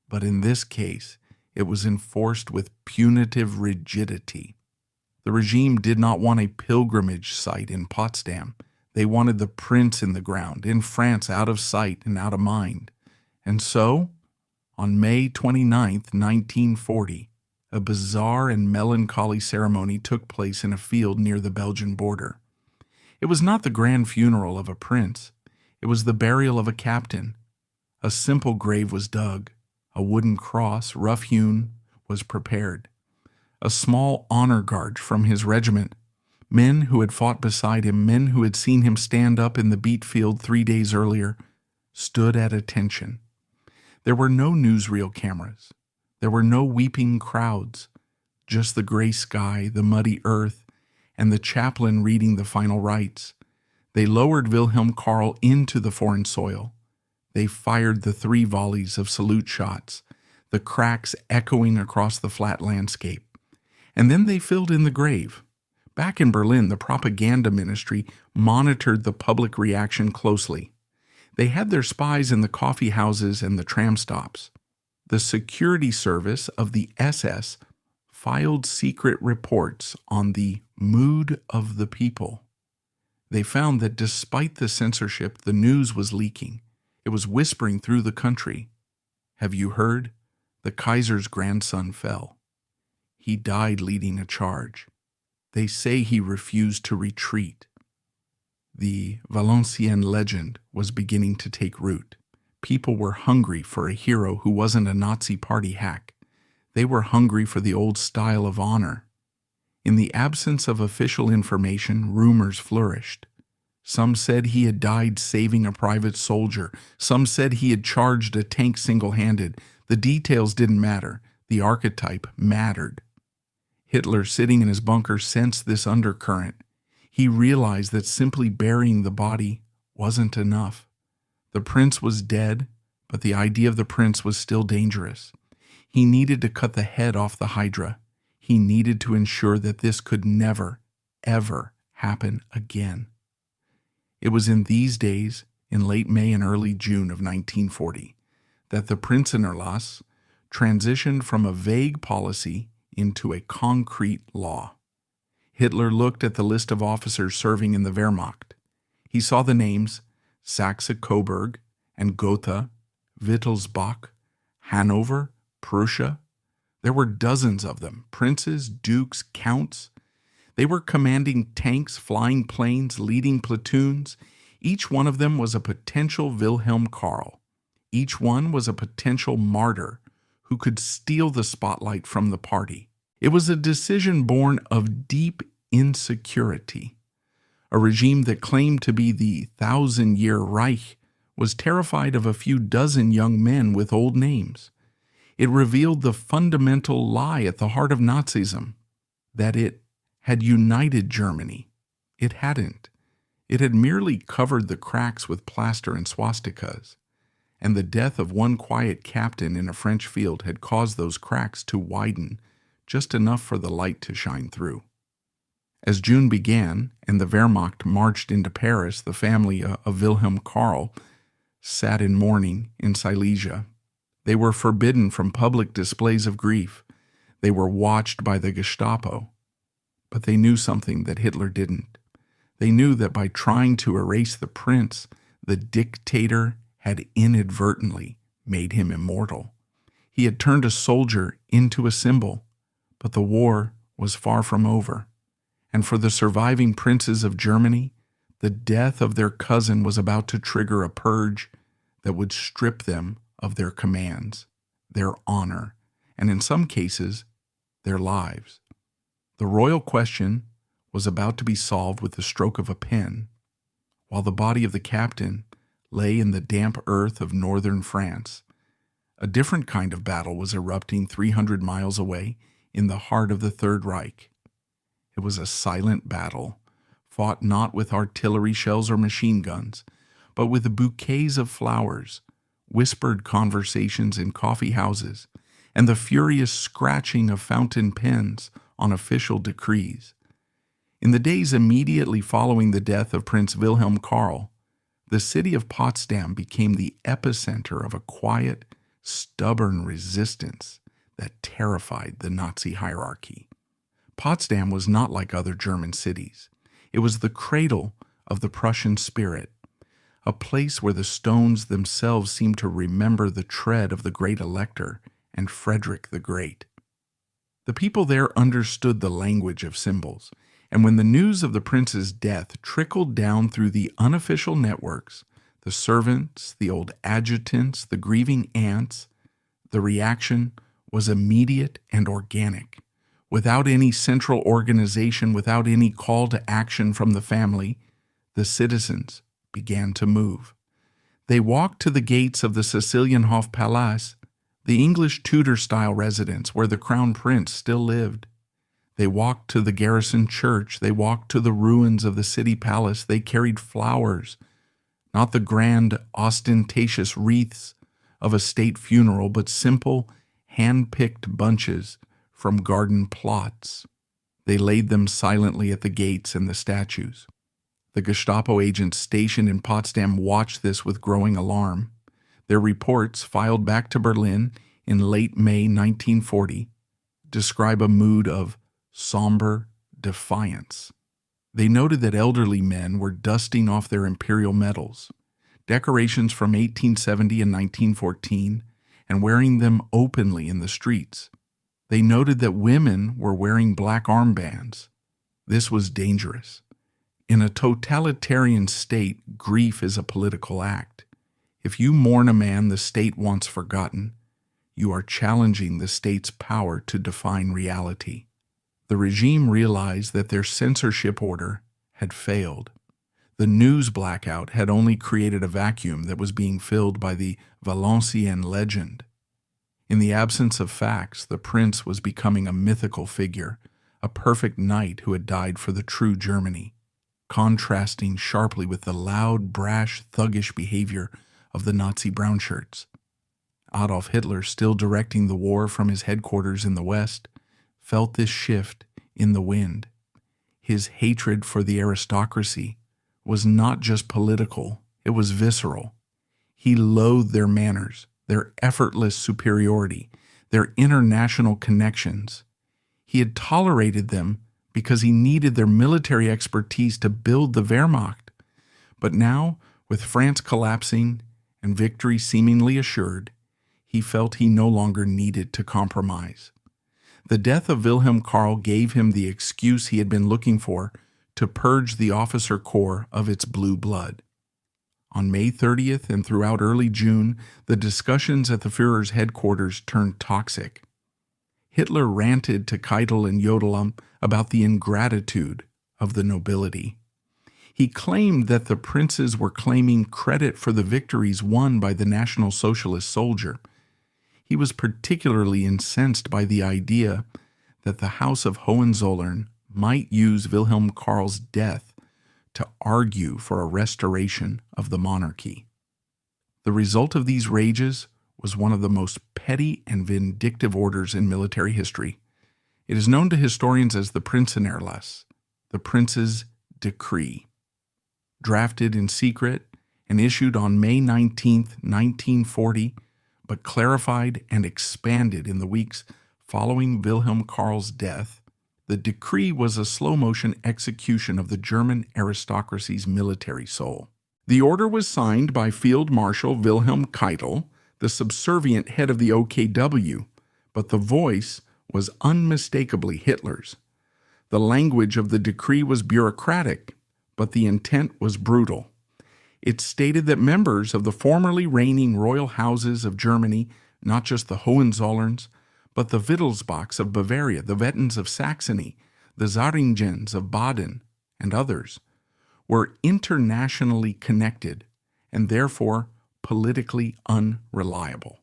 But in this case, it was enforced with punitive rigidity. The regime did not want a pilgrimage site in Potsdam. They wanted the prince in the ground, in France, out of sight and out of mind. And so, on May 29, 1940, a bizarre and melancholy ceremony took place in a field near the Belgian border. It was not the grand funeral of a prince. It was the burial of a captain. A simple grave was dug. A wooden cross, rough-hewn, was prepared. A small honor guard from his regiment, men who had fought beside him, men who had seen him stand up in the beet field 3 days earlier, stood at attention. There were no newsreel cameras. There were no weeping crowds, just the gray sky, the muddy earth, and the chaplain reading the final rites. They lowered Wilhelm Karl into the foreign soil. They fired the 3 volleys of salute shots, the cracks echoing across the flat landscape. And then they filled in the grave. Back in Berlin, the propaganda ministry monitored the public reaction closely. They had their spies in the coffee houses and the tram stops. The security service of the SS filed secret reports on the mood of the people. They found that despite the censorship, the news was leaking. It was whispering through the country. Have you heard? The Kaiser's grandson fell. He died leading a charge. They say he refused to retreat. The Valenciennes legend was beginning to take root. People were hungry for a hero who wasn't a Nazi party hack. They were hungry for the old style of honor. In the absence of official information, rumors flourished. Some said he had died saving a private soldier. Some said he had charged a tank single-handed. The details didn't matter. The archetype mattered. Hitler, sitting in his bunker, sensed this undercurrent. He realized that simply burying the body wasn't enough. The prince was dead, but the idea of the prince was still dangerous. He needed to cut the head off the Hydra. He needed to ensure that this could never, ever happen again. It was in these days, in late May and early June of 1940, that the Prinzenerlass transitioned from a vague policy into a concrete law. Hitler looked at the list of officers serving in the Wehrmacht. He saw the names Saxe-Coburg and Gotha, Wittelsbach, Hanover, Prussia. There were dozens of them, princes, dukes, counts. They were commanding tanks, flying planes, leading platoons. Each one of them was a potential Wilhelm Karl. Each one was a potential martyr who could steal the spotlight from the party. It was a decision born of deep insecurity. A regime that claimed to be the 1,000-year Reich was terrified of a few dozen young men with old names. It revealed the fundamental lie at the heart of Nazism, that it had united Germany. It hadn't. It had merely covered the cracks with plaster and swastikas, and the death of one quiet captain in a French field had caused those cracks to widen just enough for the light to shine through. As June began and the Wehrmacht marched into Paris, the family of Wilhelm Karl sat in mourning in Silesia. They were forbidden from public displays of grief. They were watched by the Gestapo. But they knew something that Hitler didn't. They knew that by trying to erase the prince, the dictator had inadvertently made him immortal. He had turned a soldier into a symbol, but the war was far from over. And for the surviving princes of Germany, the death of their cousin was about to trigger a purge that would strip them of their commands, their honor, and in some cases, their lives. The royal question was about to be solved with the stroke of a pen, while the body of the captain lay in the damp earth of northern France. A different kind of battle was erupting 300 miles away in the heart of the Third Reich. It was a silent battle, fought not with artillery shells or machine guns, but with bouquets of flowers, whispered conversations in coffee houses, and the furious scratching of fountain pens on official decrees. In the days immediately following the death of Prince Wilhelm Karl, the city of Potsdam became the epicenter of a quiet, stubborn resistance that terrified the Nazi hierarchy. Potsdam was not like other German cities. It was the cradle of the Prussian spirit, a place where the stones themselves seemed to remember the tread of the great Elector and Frederick the Great. The people there understood the language of symbols, and when the news of the prince's death trickled down through the unofficial networks, the servants, the old adjutants, the grieving aunts, the reaction was immediate and organic. Without any central organization, without any call to action from the family, the citizens began to move. They walked to the gates of the Sicilienhof Palace, the English Tudor-style residence where the Crown Prince still lived. They walked to the garrison church. They walked to the ruins of the city palace. They carried flowers, not the grand, ostentatious wreaths of a state funeral, but simple, hand-picked bunches from garden plots. They laid them silently at the gates and the statues. The Gestapo agents stationed in Potsdam watched this with growing alarm. Their reports, filed back to Berlin in late May 1940, describe a mood of somber defiance. They noted that elderly men were dusting off their imperial medals, decorations from 1870 and 1914, and wearing them openly in the streets. They noted that women were wearing black armbands. This was dangerous. In a totalitarian state, grief is a political act. If you mourn a man the state wants forgotten, you are challenging the state's power to define reality. The regime realized that their censorship order had failed. The news blackout had only created a vacuum that was being filled by the Valenciennes legend. In the absence of facts, the prince was becoming a mythical figure, a perfect knight who had died for the true Germany, contrasting sharply with the loud, brash, thuggish behavior of the Nazi brownshirts. Adolf Hitler, still directing the war from his headquarters in the West, felt this shift in the wind. His hatred for the aristocracy was not just political, it was visceral. He loathed their manners, their effortless superiority, their international connections. He had tolerated them because he needed their military expertise to build the Wehrmacht. But now, with France collapsing and victory seemingly assured, he felt he no longer needed to compromise. The death of Wilhelm Karl gave him the excuse he had been looking for to purge the officer corps of its blue blood. On May 30th and throughout early June, the discussions at the Führer's headquarters turned toxic. Hitler ranted to Keitel and Jodelam about the ingratitude of the nobility. He claimed that the princes were claiming credit for the victories won by the National Socialist soldier. He was particularly incensed by the idea that the House of Hohenzollern might use Wilhelm Karl's death to argue for a restoration of the monarchy. The result of these rages was one of the most petty and vindictive orders in military history. It is known to historians as the Prinzenerlass, the Prince's Decree. Drafted in secret and issued on May 19, 1940, but clarified and expanded in the weeks following Wilhelm Karl's death, the decree was a slow-motion execution of the German aristocracy's military soul. The order was signed by Field Marshal Wilhelm Keitel, the subservient head of the OKW, but the voice was unmistakably Hitler's. The language of the decree was bureaucratic, but the intent was brutal. It stated that members of the formerly reigning royal houses of Germany, not just the Hohenzollerns, but the Wittelsbachs of Bavaria, the Wettins of Saxony, the Zaringens of Baden, and others, were internationally connected and therefore politically unreliable.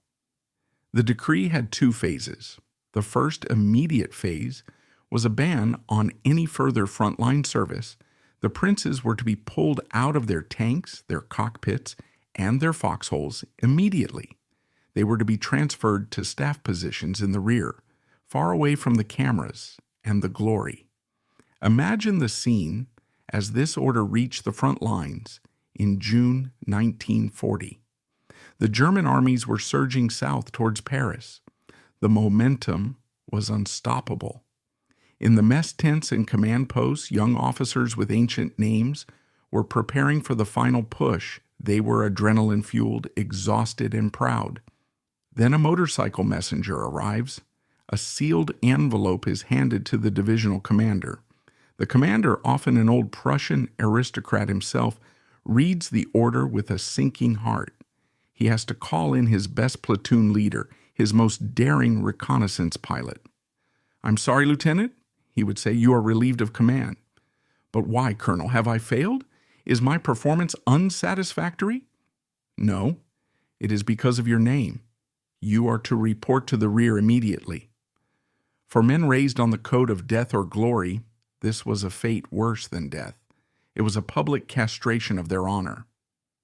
The decree had two phases. The first immediate phase was a ban on any further frontline service. The princes were to be pulled out of their tanks, their cockpits, and their foxholes immediately. They were to be transferred to staff positions in the rear, far away from the cameras and the glory. Imagine the scene as this order reached the front lines in June 1940. The German armies were surging south towards Paris. The momentum was unstoppable. In the mess tents and command posts, young officers with ancient names were preparing for the final push. They were adrenaline-fueled, exhausted, and proud. Then a motorcycle messenger arrives. A sealed envelope is handed to the divisional commander. The commander, often an old Prussian aristocrat himself, reads the order with a sinking heart. He has to call in his best platoon leader, his most daring reconnaissance pilot. "I'm sorry, Lieutenant," he would say, "you are relieved of command." "But why, Colonel? Have I failed? Is my performance unsatisfactory?" "No, it is because of your name. You are to report to the rear immediately." For men raised on the code of death or glory, this was a fate worse than death. It was a public castration of their honor.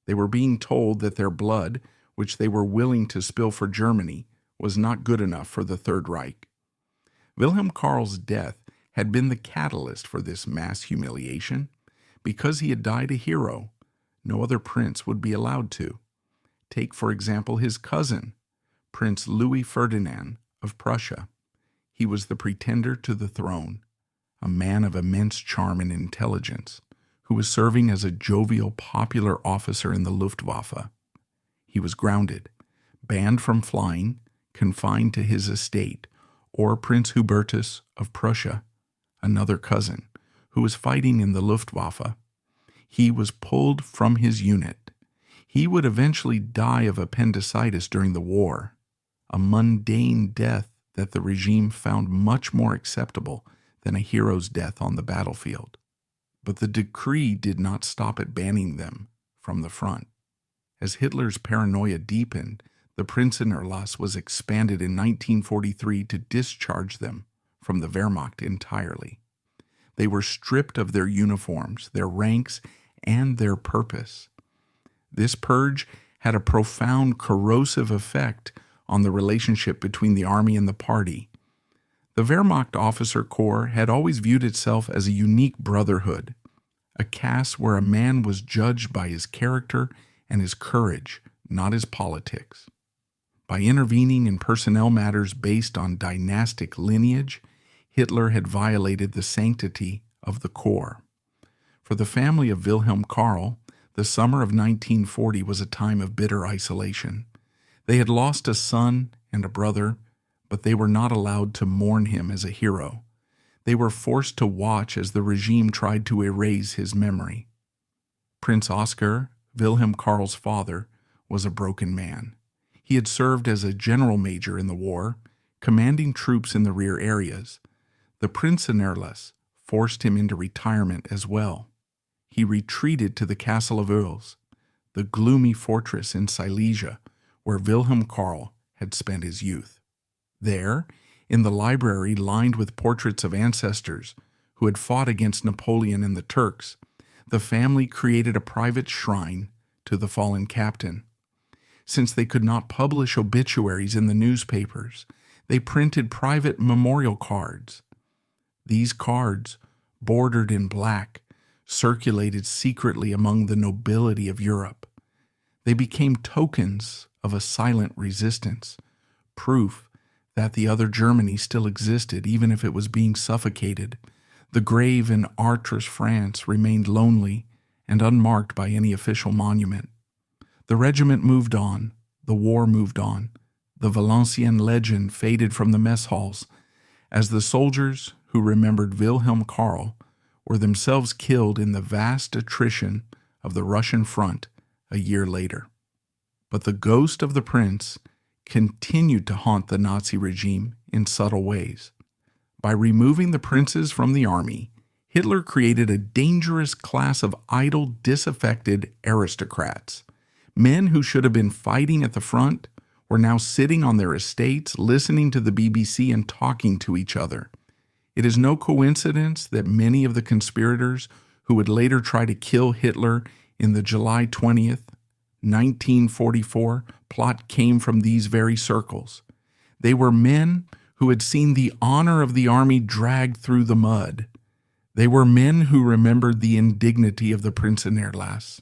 They were being told that their blood, which they were willing to spill for Germany, was not good enough for the Third Reich. Wilhelm Karl's death had been the catalyst for this mass humiliation. Because he had died a hero, no other prince would be allowed to. Take, for example, his cousin, Prince Louis Ferdinand of Prussia. He was the pretender to the throne, a man of immense charm and intelligence, who was serving as a jovial, popular officer in the Luftwaffe. He was grounded, banned from flying, confined to his estate, or Prince Hubertus of Prussia, another cousin, who was fighting in the Luftwaffe. He was pulled from his unit. He would eventually die of appendicitis during the war, a mundane death that the regime found much more acceptable than a hero's death on the battlefield. But the decree did not stop at banning them from the front. As Hitler's paranoia deepened, the Prinzenerlass was expanded in 1943 to discharge them from the Wehrmacht entirely. They were stripped of their uniforms, their ranks, and their purpose. This purge had a profound corrosive effect on the relationship between the army and the party. The Wehrmacht officer corps had always viewed itself as a unique brotherhood, a caste where a man was judged by his character and his courage, not his politics. By intervening in personnel matters based on dynastic lineage, Hitler had violated the sanctity of the corps. For the family of Wilhelm Karl, the summer of 1940 was a time of bitter isolation. They had lost a son and a brother, but they were not allowed to mourn him as a hero. They were forced to watch as the regime tried to erase his memory. Prince Oskar, Wilhelm Karl's father, was a broken man. He had served as a general major in the war, commanding troops in the rear areas. The Prinzenerlass forced him into retirement as well. He retreated to the castle of Oels, the gloomy fortress in Silesia, where Wilhelm Karl had spent his youth. There, in the library lined with portraits of ancestors who had fought against Napoleon and the Turks, the family created a private shrine to the fallen captain. Since they could not publish obituaries in the newspapers, they printed private memorial cards. These cards, bordered in black, circulated secretly among the nobility of Europe. They became tokens of a silent resistance, proof that the other Germany still existed even if it was being suffocated. The grave in Artres, France remained lonely and unmarked by any official monument. The regiment moved on, the war moved on, the Valenciennes legend faded from the mess halls, as the soldiers who remembered Wilhelm Karl were themselves killed in the vast attrition of the Russian front a year later. But the ghost of the prince continued to haunt the Nazi regime in subtle ways. By removing the princes from the army, Hitler created a dangerous class of idle, disaffected aristocrats. Men who should have been fighting at the front were now sitting on their estates, listening to the BBC and talking to each other. It is no coincidence that many of the conspirators who would later try to kill Hitler in the July 20th, 1944 plot came from these very circles. They were men who had seen the honor of the army dragged through the mud. They were men who remembered the indignity of the Prinzenerlass.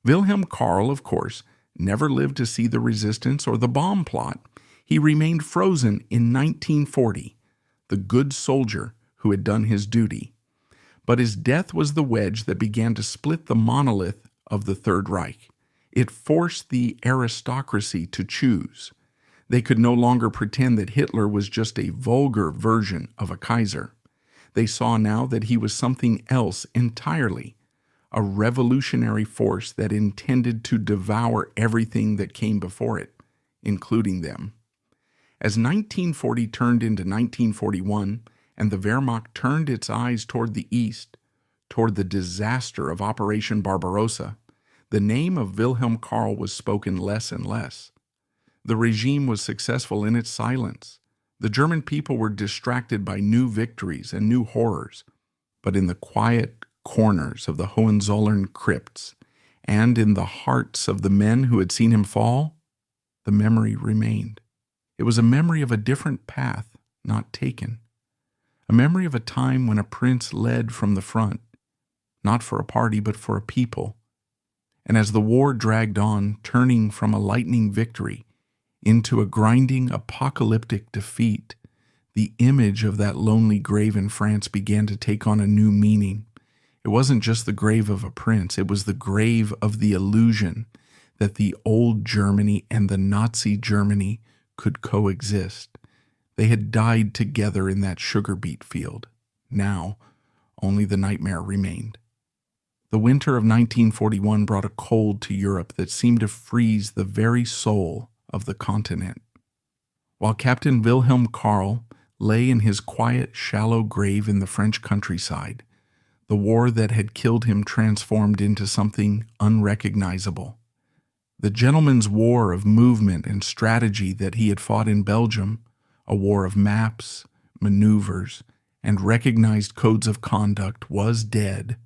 Wilhelm Karl, of course, never lived to see the resistance or the bomb plot. He remained frozen in 1940, the good soldier who had done his duty. But his death was the wedge that began to split the monolith of the Third Reich. It forced the aristocracy to choose. They could no longer pretend that Hitler was just a vulgar version of a Kaiser. They saw now that he was something else entirely, a revolutionary force that intended to devour everything that came before it, including them. As 1940 turned into 1941, and the Wehrmacht turned its eyes toward the east, toward the disaster of Operation Barbarossa, the name of Wilhelm Karl was spoken less and less. The regime was successful in its silence. The German people were distracted by new victories and new horrors. But in the quiet corners of the Hohenzollern crypts and in the hearts of the men who had seen him fall, the memory remained. It was a memory of a different path not taken. A memory of a time when a prince led from the front, not for a party but for a people. And as the war dragged on, turning from a lightning victory into a grinding apocalyptic defeat, The image of that lonely grave in France began to take on a new meaning. It wasn't just the grave of a prince, it was the grave of the illusion that the old Germany and the Nazi Germany could coexist. They had died together in that sugar beet field. Now, only the nightmare remained. The winter of 1941 brought a cold to Europe that seemed to freeze the very soul of the continent. While Captain Wilhelm Karl lay in his quiet, shallow grave in the French countryside, the war that had killed him transformed into something unrecognizable. The gentleman's war of movement and strategy that he had fought in Belgium, a war of maps, maneuvers, and recognized codes of conduct, was dead.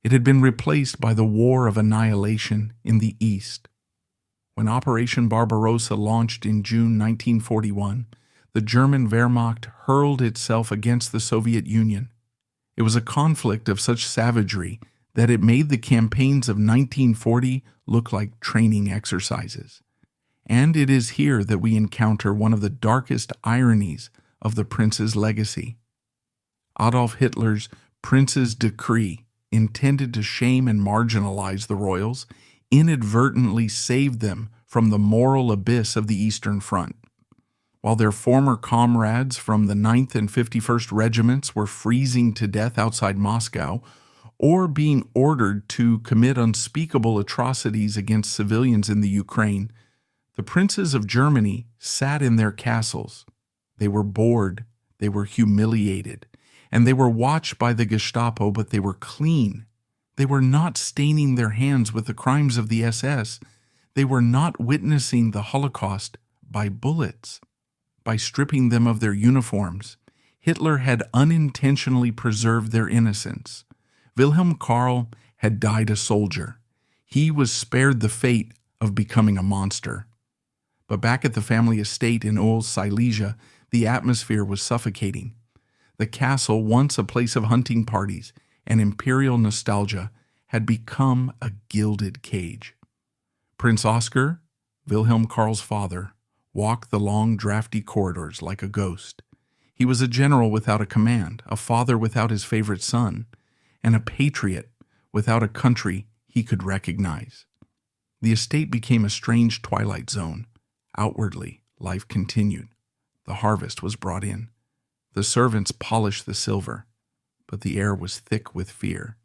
It had been replaced by the war of annihilation in the East. When Operation Barbarossa launched in June 1941, the German Wehrmacht hurled itself against the Soviet Union. It was a conflict of such savagery that it made the campaigns of 1940 look like training exercises. And it is here that we encounter one of the darkest ironies of the prince's legacy. Adolf Hitler's Prince's Decree, intended to shame and marginalize the royals, inadvertently saved them from the moral abyss of the Eastern Front. While their former comrades from the 9th and 51st Regiments were freezing to death outside Moscow, or being ordered to commit unspeakable atrocities against civilians in the Ukraine, the princes of Germany sat in their castles. They were bored, they were humiliated, and they were watched by the Gestapo, but they were clean. They were not staining their hands with the crimes of the SS. They were not witnessing the Holocaust by bullets. By stripping them of their uniforms, Hitler had unintentionally preserved their innocence. Wilhelm Karl had died a soldier. He was spared the fate of becoming a monster. But back at the family estate in old Silesia, the atmosphere was suffocating. The castle, once a place of hunting parties and imperial nostalgia, had become a gilded cage. Prince Oscar, Wilhelm Karl's father, walked the long, drafty corridors like a ghost. He was a general without a command, a father without his favorite son, and a patriot without a country he could recognize. The estate became a strange twilight zone. Outwardly, life continued. The harvest was brought in. The servants polished the silver, but the air was thick with fear.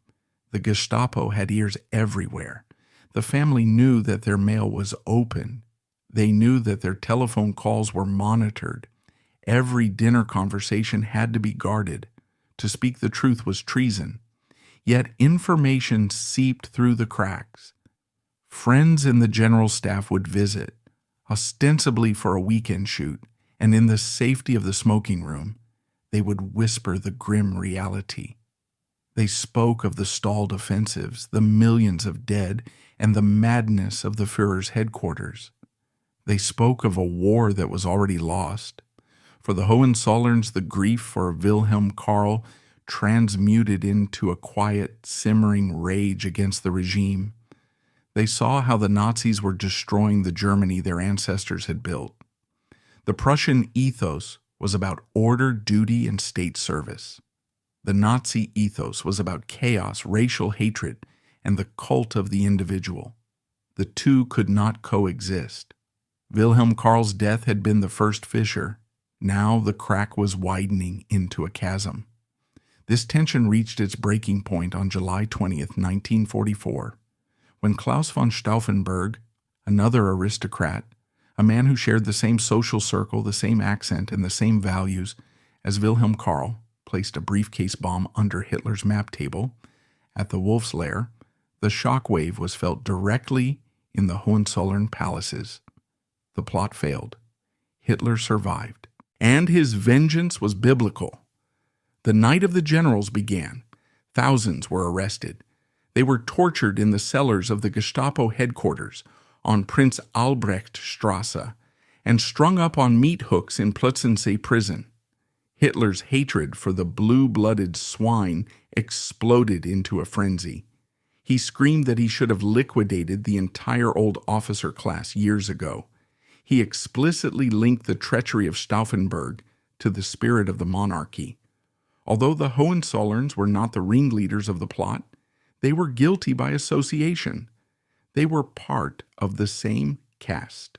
The Gestapo had ears everywhere. The family knew that their mail was open. They knew that their telephone calls were monitored. Every dinner conversation had to be guarded. To speak the truth was treason. Yet information seeped through the cracks. Friends in the general staff would visit, ostensibly for a weekend shoot, and in the safety of the smoking room, they would whisper the grim reality. They spoke of the stalled offensives, the millions of dead, and the madness of the Führer's headquarters. They spoke of a war that was already lost. For the Hohenzollerns, the grief for Wilhelm Karl transmuted into a quiet, simmering rage against the regime. They saw how the Nazis were destroying the Germany their ancestors had built. The Prussian ethos was about order, duty, and state service. The Nazi ethos was about chaos, racial hatred, and the cult of the individual. The two could not coexist. Wilhelm Karl's death had been the first fissure. Now the crack was widening into a chasm. This tension reached its breaking point on July 20th, 1944, when Klaus von Stauffenberg, another aristocrat, a man who shared the same social circle, the same accent, and the same values as Wilhelm Karl, placed a briefcase bomb under Hitler's map table. At the Wolf's Lair, the shockwave was felt directly in the Hohenzollern palaces. The plot failed. Hitler survived. And his vengeance was biblical. The Night of the Generals began. Thousands were arrested. They were tortured in the cellars of the Gestapo headquarters on Prince Albrecht Strasse and strung up on meat hooks in Plötzensee prison. Hitler's hatred for the blue-blooded swine exploded into a frenzy. He screamed that he should have liquidated the entire old officer class years ago. He explicitly linked the treachery of Stauffenberg to the spirit of the monarchy. Although the Hohenzollerns were not the ringleaders of the plot, they were guilty by association. They were part of the same caste.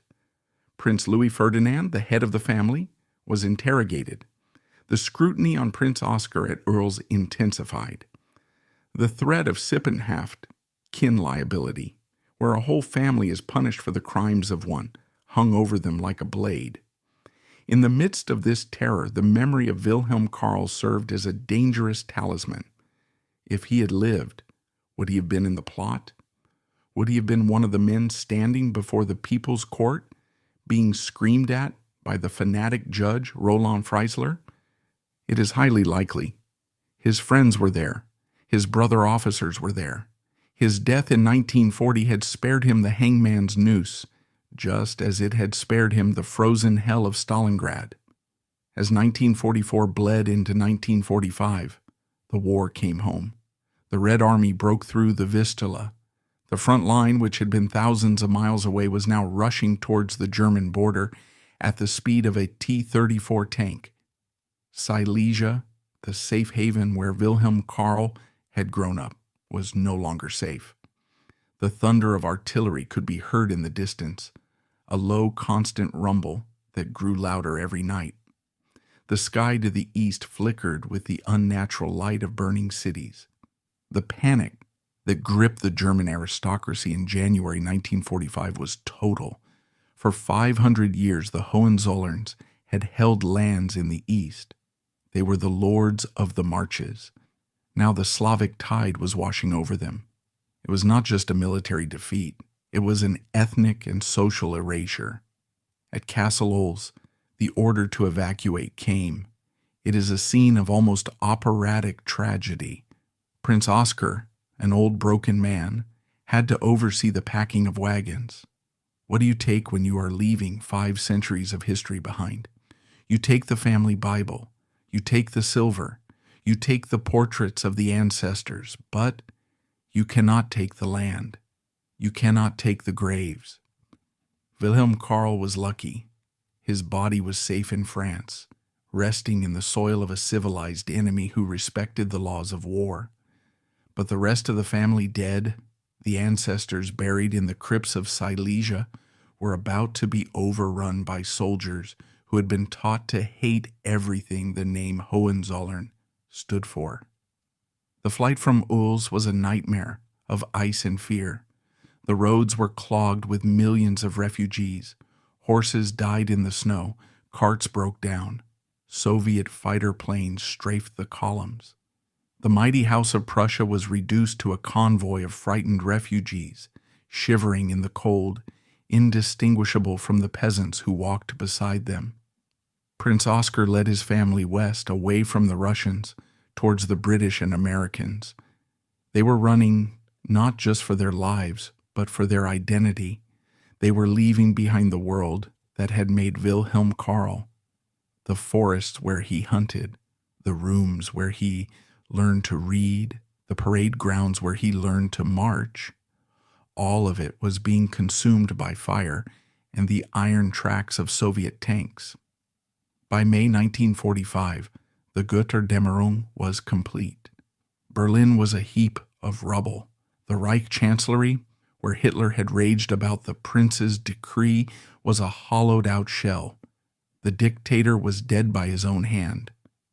Prince Louis Ferdinand, the head of the family, was interrogated. The scrutiny on Prince Oscar at Earls intensified. The threat of Sippenhaft, kin liability, where a whole family is punished for the crimes of one, hung over them like a blade. In the midst of this terror, the memory of Wilhelm Karl served as a dangerous talisman. If he had lived, would he have been in the plot? Would he have been one of the men standing before the people's court, being screamed at by the fanatic judge Roland Freisler? It is highly likely. His friends were there. His brother officers were there. His death in 1940 had spared him the hangman's noose, just as it had spared him the frozen hell of Stalingrad. As 1944 bled into 1945, the war came home. The Red Army broke through the Vistula. The front line, which had been thousands of miles away, was now rushing towards the German border at the speed of a T-34 tank. Silesia, the safe haven where Wilhelm Karl had grown up, was no longer safe. The thunder of artillery could be heard in the distance, a low, constant rumble that grew louder every night. The sky to the east flickered with the unnatural light of burning cities. The panic that gripped the German aristocracy in January 1945 was total. For 500 years, the Hohenzollerns had held lands in the east. They were the lords of the marches. Now the Slavic tide was washing over them. It was not just a military defeat. It was an ethnic and social erasure. At Castle Ols, the order to evacuate came. It is a scene of almost operatic tragedy. Prince Oscar, an old broken man, had to oversee the packing of wagons. What do you take when you are leaving 5 centuries of history behind? You take the family Bible. You take the silver. You take the portraits of the ancestors, but you cannot take the land. You cannot take the graves. Wilhelm Karl was lucky. His body was safe in France, resting in the soil of a civilized enemy who respected the laws of war. But the rest of the family dead, the ancestors buried in the crypts of Silesia, were about to be overrun by soldiers who had been taught to hate everything the name Hohenzollern stood for. The flight from Ols was a nightmare of ice and fear. The roads were clogged with millions of refugees. Horses died in the snow. Carts broke down. Soviet fighter planes strafed the columns. The mighty House of Prussia was reduced to a convoy of frightened refugees, shivering in the cold, indistinguishable from the peasants who walked beside them. Prince Oscar led his family west, away from the Russians, towards the British and Americans. They were running not just for their lives, but for their identity. They were leaving behind the world that had made Wilhelm Karl, the forests where he hunted, the rooms where he learned to read, the parade grounds where he learned to march. All of it was being consumed by fire and the iron tracks of Soviet tanks. By May 1945, the Götterdämmerung was complete. Berlin was a heap of rubble. The Reich Chancellery, where Hitler had raged about the prince's decree, was a hollowed-out shell. The dictator was dead by his own hand.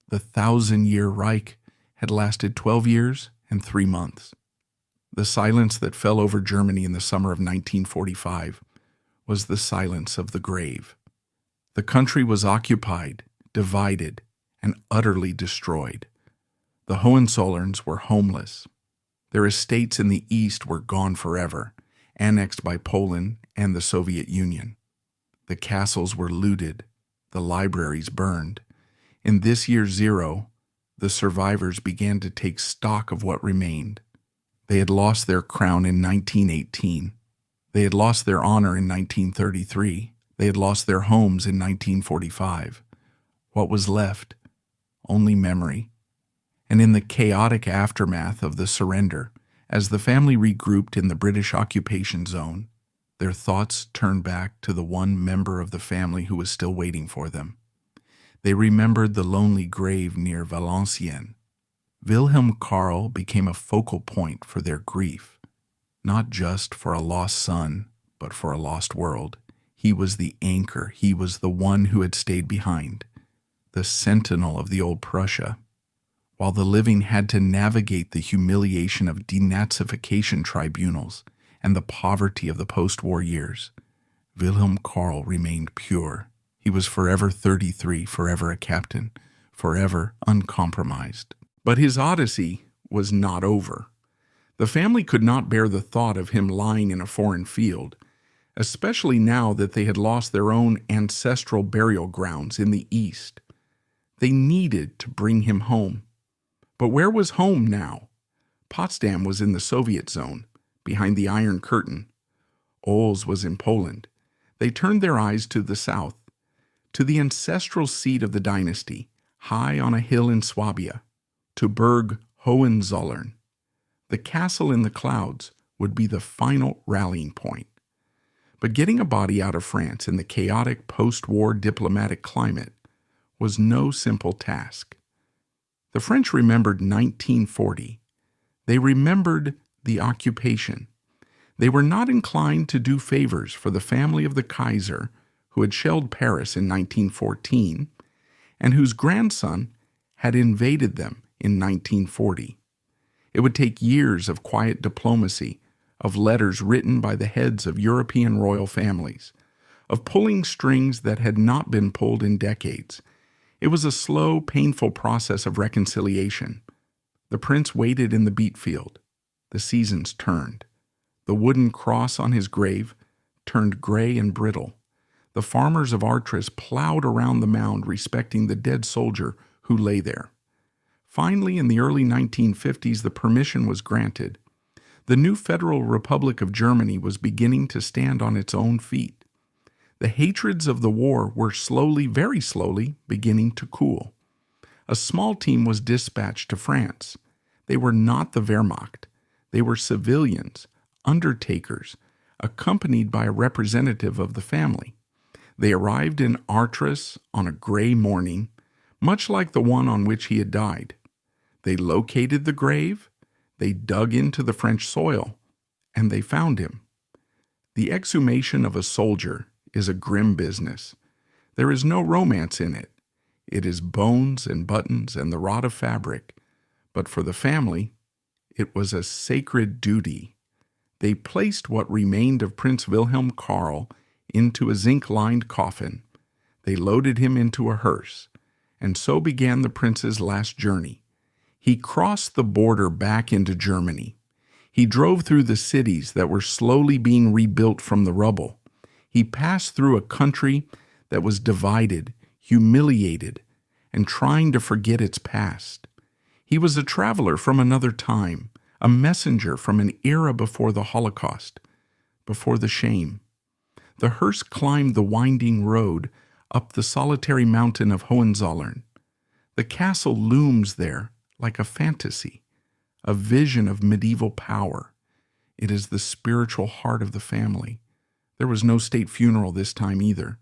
The 1,000-year Reich had lasted 12 years and 3 months. The silence that fell over Germany in the summer of 1945 was the silence of the grave. The country was occupied, divided, and utterly destroyed. The Hohenzollerns were homeless. Their estates in the east were gone forever, annexed by Poland and the Soviet Union. The castles were looted, the libraries burned. In this year zero, the survivors began to take stock of what remained. They had lost their crown in 1918. They had lost their honor in 1933. They had lost their homes in 1945. What was left? Only memory. And in the chaotic aftermath of the surrender, as the family regrouped in the British occupation zone, their thoughts turned back to the one member of the family who was still waiting for them. They remembered the lonely grave near Valenciennes. Wilhelm Karl became a focal point for their grief, not just for a lost son, but for a lost world. He was the anchor. He was the one who had stayed behind, the sentinel of the old Prussia. While the living had to navigate the humiliation of denazification tribunals and the poverty of the post-war years, Wilhelm Karl remained pure. He was forever 33, forever a captain, forever uncompromised. But his odyssey was not over. The family could not bear the thought of him lying in a foreign field, especially now that they had lost their own ancestral burial grounds in the East. They needed to bring him home. But where was home now? Potsdam was in the Soviet zone, behind the Iron Curtain. Olsz was in Poland. They turned their eyes to the south, to the ancestral seat of the dynasty, high on a hill in Swabia, to Burg Hohenzollern. The castle in the clouds would be the final rallying point. But getting a body out of France in the chaotic post-war diplomatic climate was no simple task. The French remembered 1940. They remembered the occupation. They were not inclined to do favors for the family of the Kaiser, who had shelled Paris in 1914, and whose grandson had invaded them in 1940. It would take years of quiet diplomacy, of letters written by the heads of European royal families, of pulling strings that had not been pulled in decades. It was a slow, painful process of reconciliation. The prince waited in the beet field. The seasons turned. The wooden cross on his grave turned gray and brittle. The farmers of Artres plowed around the mound, respecting the dead soldier who lay there. Finally, in the early 1950s, the permission was granted. The new Federal Republic of Germany was beginning to stand on its own feet. The hatreds of the war were slowly, very slowly, beginning to cool. A small team was dispatched to France. They were not the Wehrmacht. They were civilians, undertakers, accompanied by a representative of the family. They arrived in Artres on a gray morning, much like the one on which he had died. They located the grave, they dug into the French soil, and they found him. The exhumation of a soldier is a grim business. There is no romance in it. It is bones and buttons and the rot of fabric. But for the family, it was a sacred duty. They placed what remained of Prince Wilhelm Karl into a zinc-lined coffin. They loaded him into a hearse, and so began the prince's last journey. He crossed the border back into Germany. He drove through the cities that were slowly being rebuilt from the rubble. He passed through a country that was divided, humiliated, and trying to forget its past. He was a traveler from another time, a messenger from an era before the Holocaust, before the shame. The hearse climbed the winding road up the solitary mountain of Hohenzollern. The castle looms there like a fantasy, a vision of medieval power. It is the spiritual heart of the family. There was no state funeral this time either.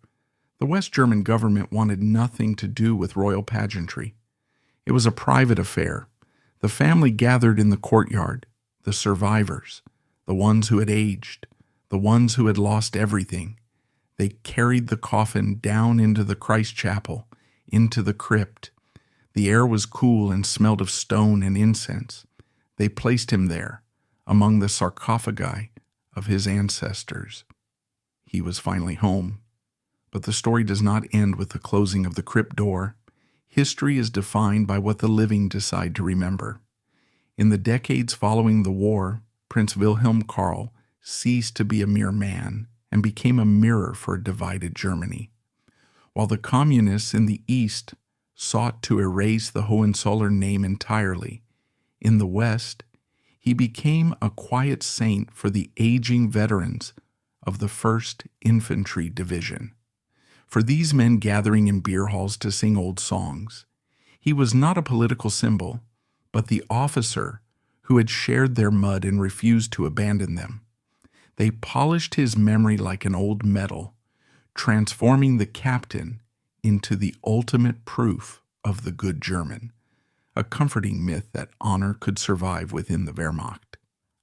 The West German government wanted nothing to do with royal pageantry. It was a private affair. The family gathered in the courtyard, the survivors, the ones who had aged, the ones who had lost everything. They carried the coffin down into the Christ Chapel, into the crypt. The air was cool and smelled of stone and incense. They placed him there, among the sarcophagi of his ancestors. He was finally home. But the story does not end with the closing of the crypt door. History is defined by what the living decide to remember. In the decades following the war, Prince Wilhelm Karl ceased to be a mere man and became a mirror for a divided Germany. While the communists in the East sought to erase the Hohenzollern name entirely, in the West, he became a quiet saint for the aging veterans of the 1st Infantry Division. For these men gathering in beer halls to sing old songs, he was not a political symbol, but the officer who had shared their mud and refused to abandon them. They polished his memory like an old medal, transforming the captain into the ultimate proof of the good German, a comforting myth that honor could survive within the Wehrmacht,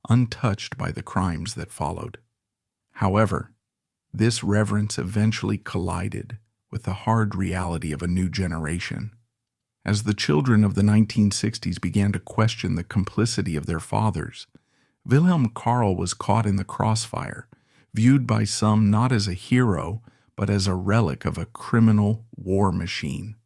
untouched by the crimes that followed. However, this reverence eventually collided with the hard reality of a new generation. As the children of the 1960s began to question the complicity of their fathers, Wilhelm Karl was caught in the crossfire, viewed by some not as a hero, but as a relic of a criminal war machine.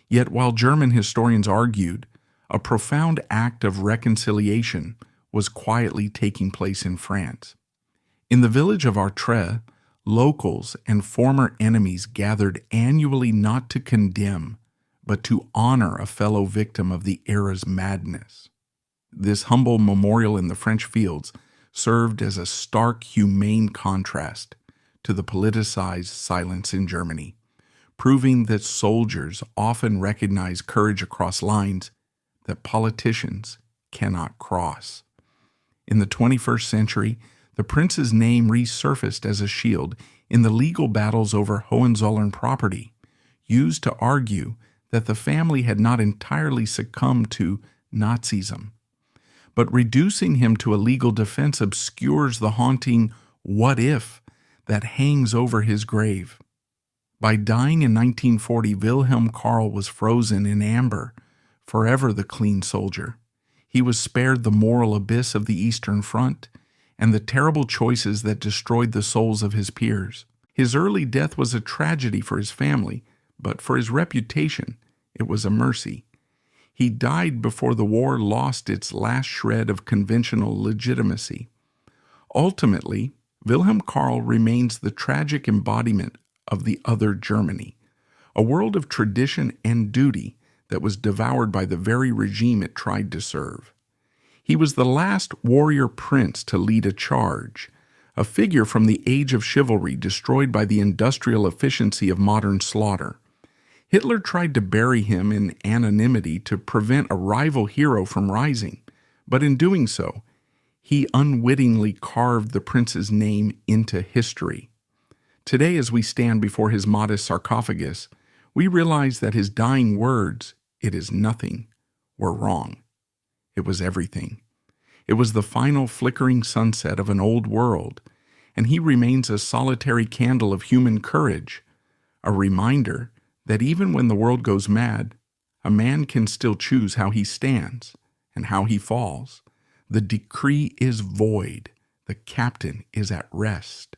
Yet while German historians argued, a profound act of reconciliation was quietly taking place in France. In the village of Artres, locals and former enemies gathered annually not to condemn, but to honor a fellow victim of the era's madness. This humble memorial in the French fields served as a stark, humane contrast to the politicized silence in Germany, proving that soldiers often recognize courage across lines that politicians cannot cross. In the 21st century, the prince's name resurfaced as a shield in the legal battles over Hohenzollern property, used to argue that the family had not entirely succumbed to Nazism. But reducing him to a legal defense obscures the haunting what if that hangs over his grave. By dying in 1940, Wilhelm Karl was frozen in amber, forever the clean soldier. He was spared the moral abyss of the Eastern Front and the terrible choices that destroyed the souls of his peers. His early death was a tragedy for his family, but for his reputation, it was a mercy. He died before the war lost its last shred of conventional legitimacy. Ultimately, Wilhelm Karl remains the tragic embodiment of the other Germany, a world of tradition and duty that was devoured by the very regime it tried to serve. He was the last warrior prince to lead a charge, a figure from the age of chivalry destroyed by the industrial efficiency of modern slaughter. Hitler tried to bury him in anonymity to prevent a rival hero from rising, but in doing so, he unwittingly carved the prince's name into history. Today, as we stand before his modest sarcophagus, we realize that his dying words, "It is nothing," were wrong. It was everything. It was the final flickering sunset of an old world, and he remains a solitary candle of human courage, a reminder that even when the world goes mad, a man can still choose how he stands and how he falls. The decree is void. The captain is at rest.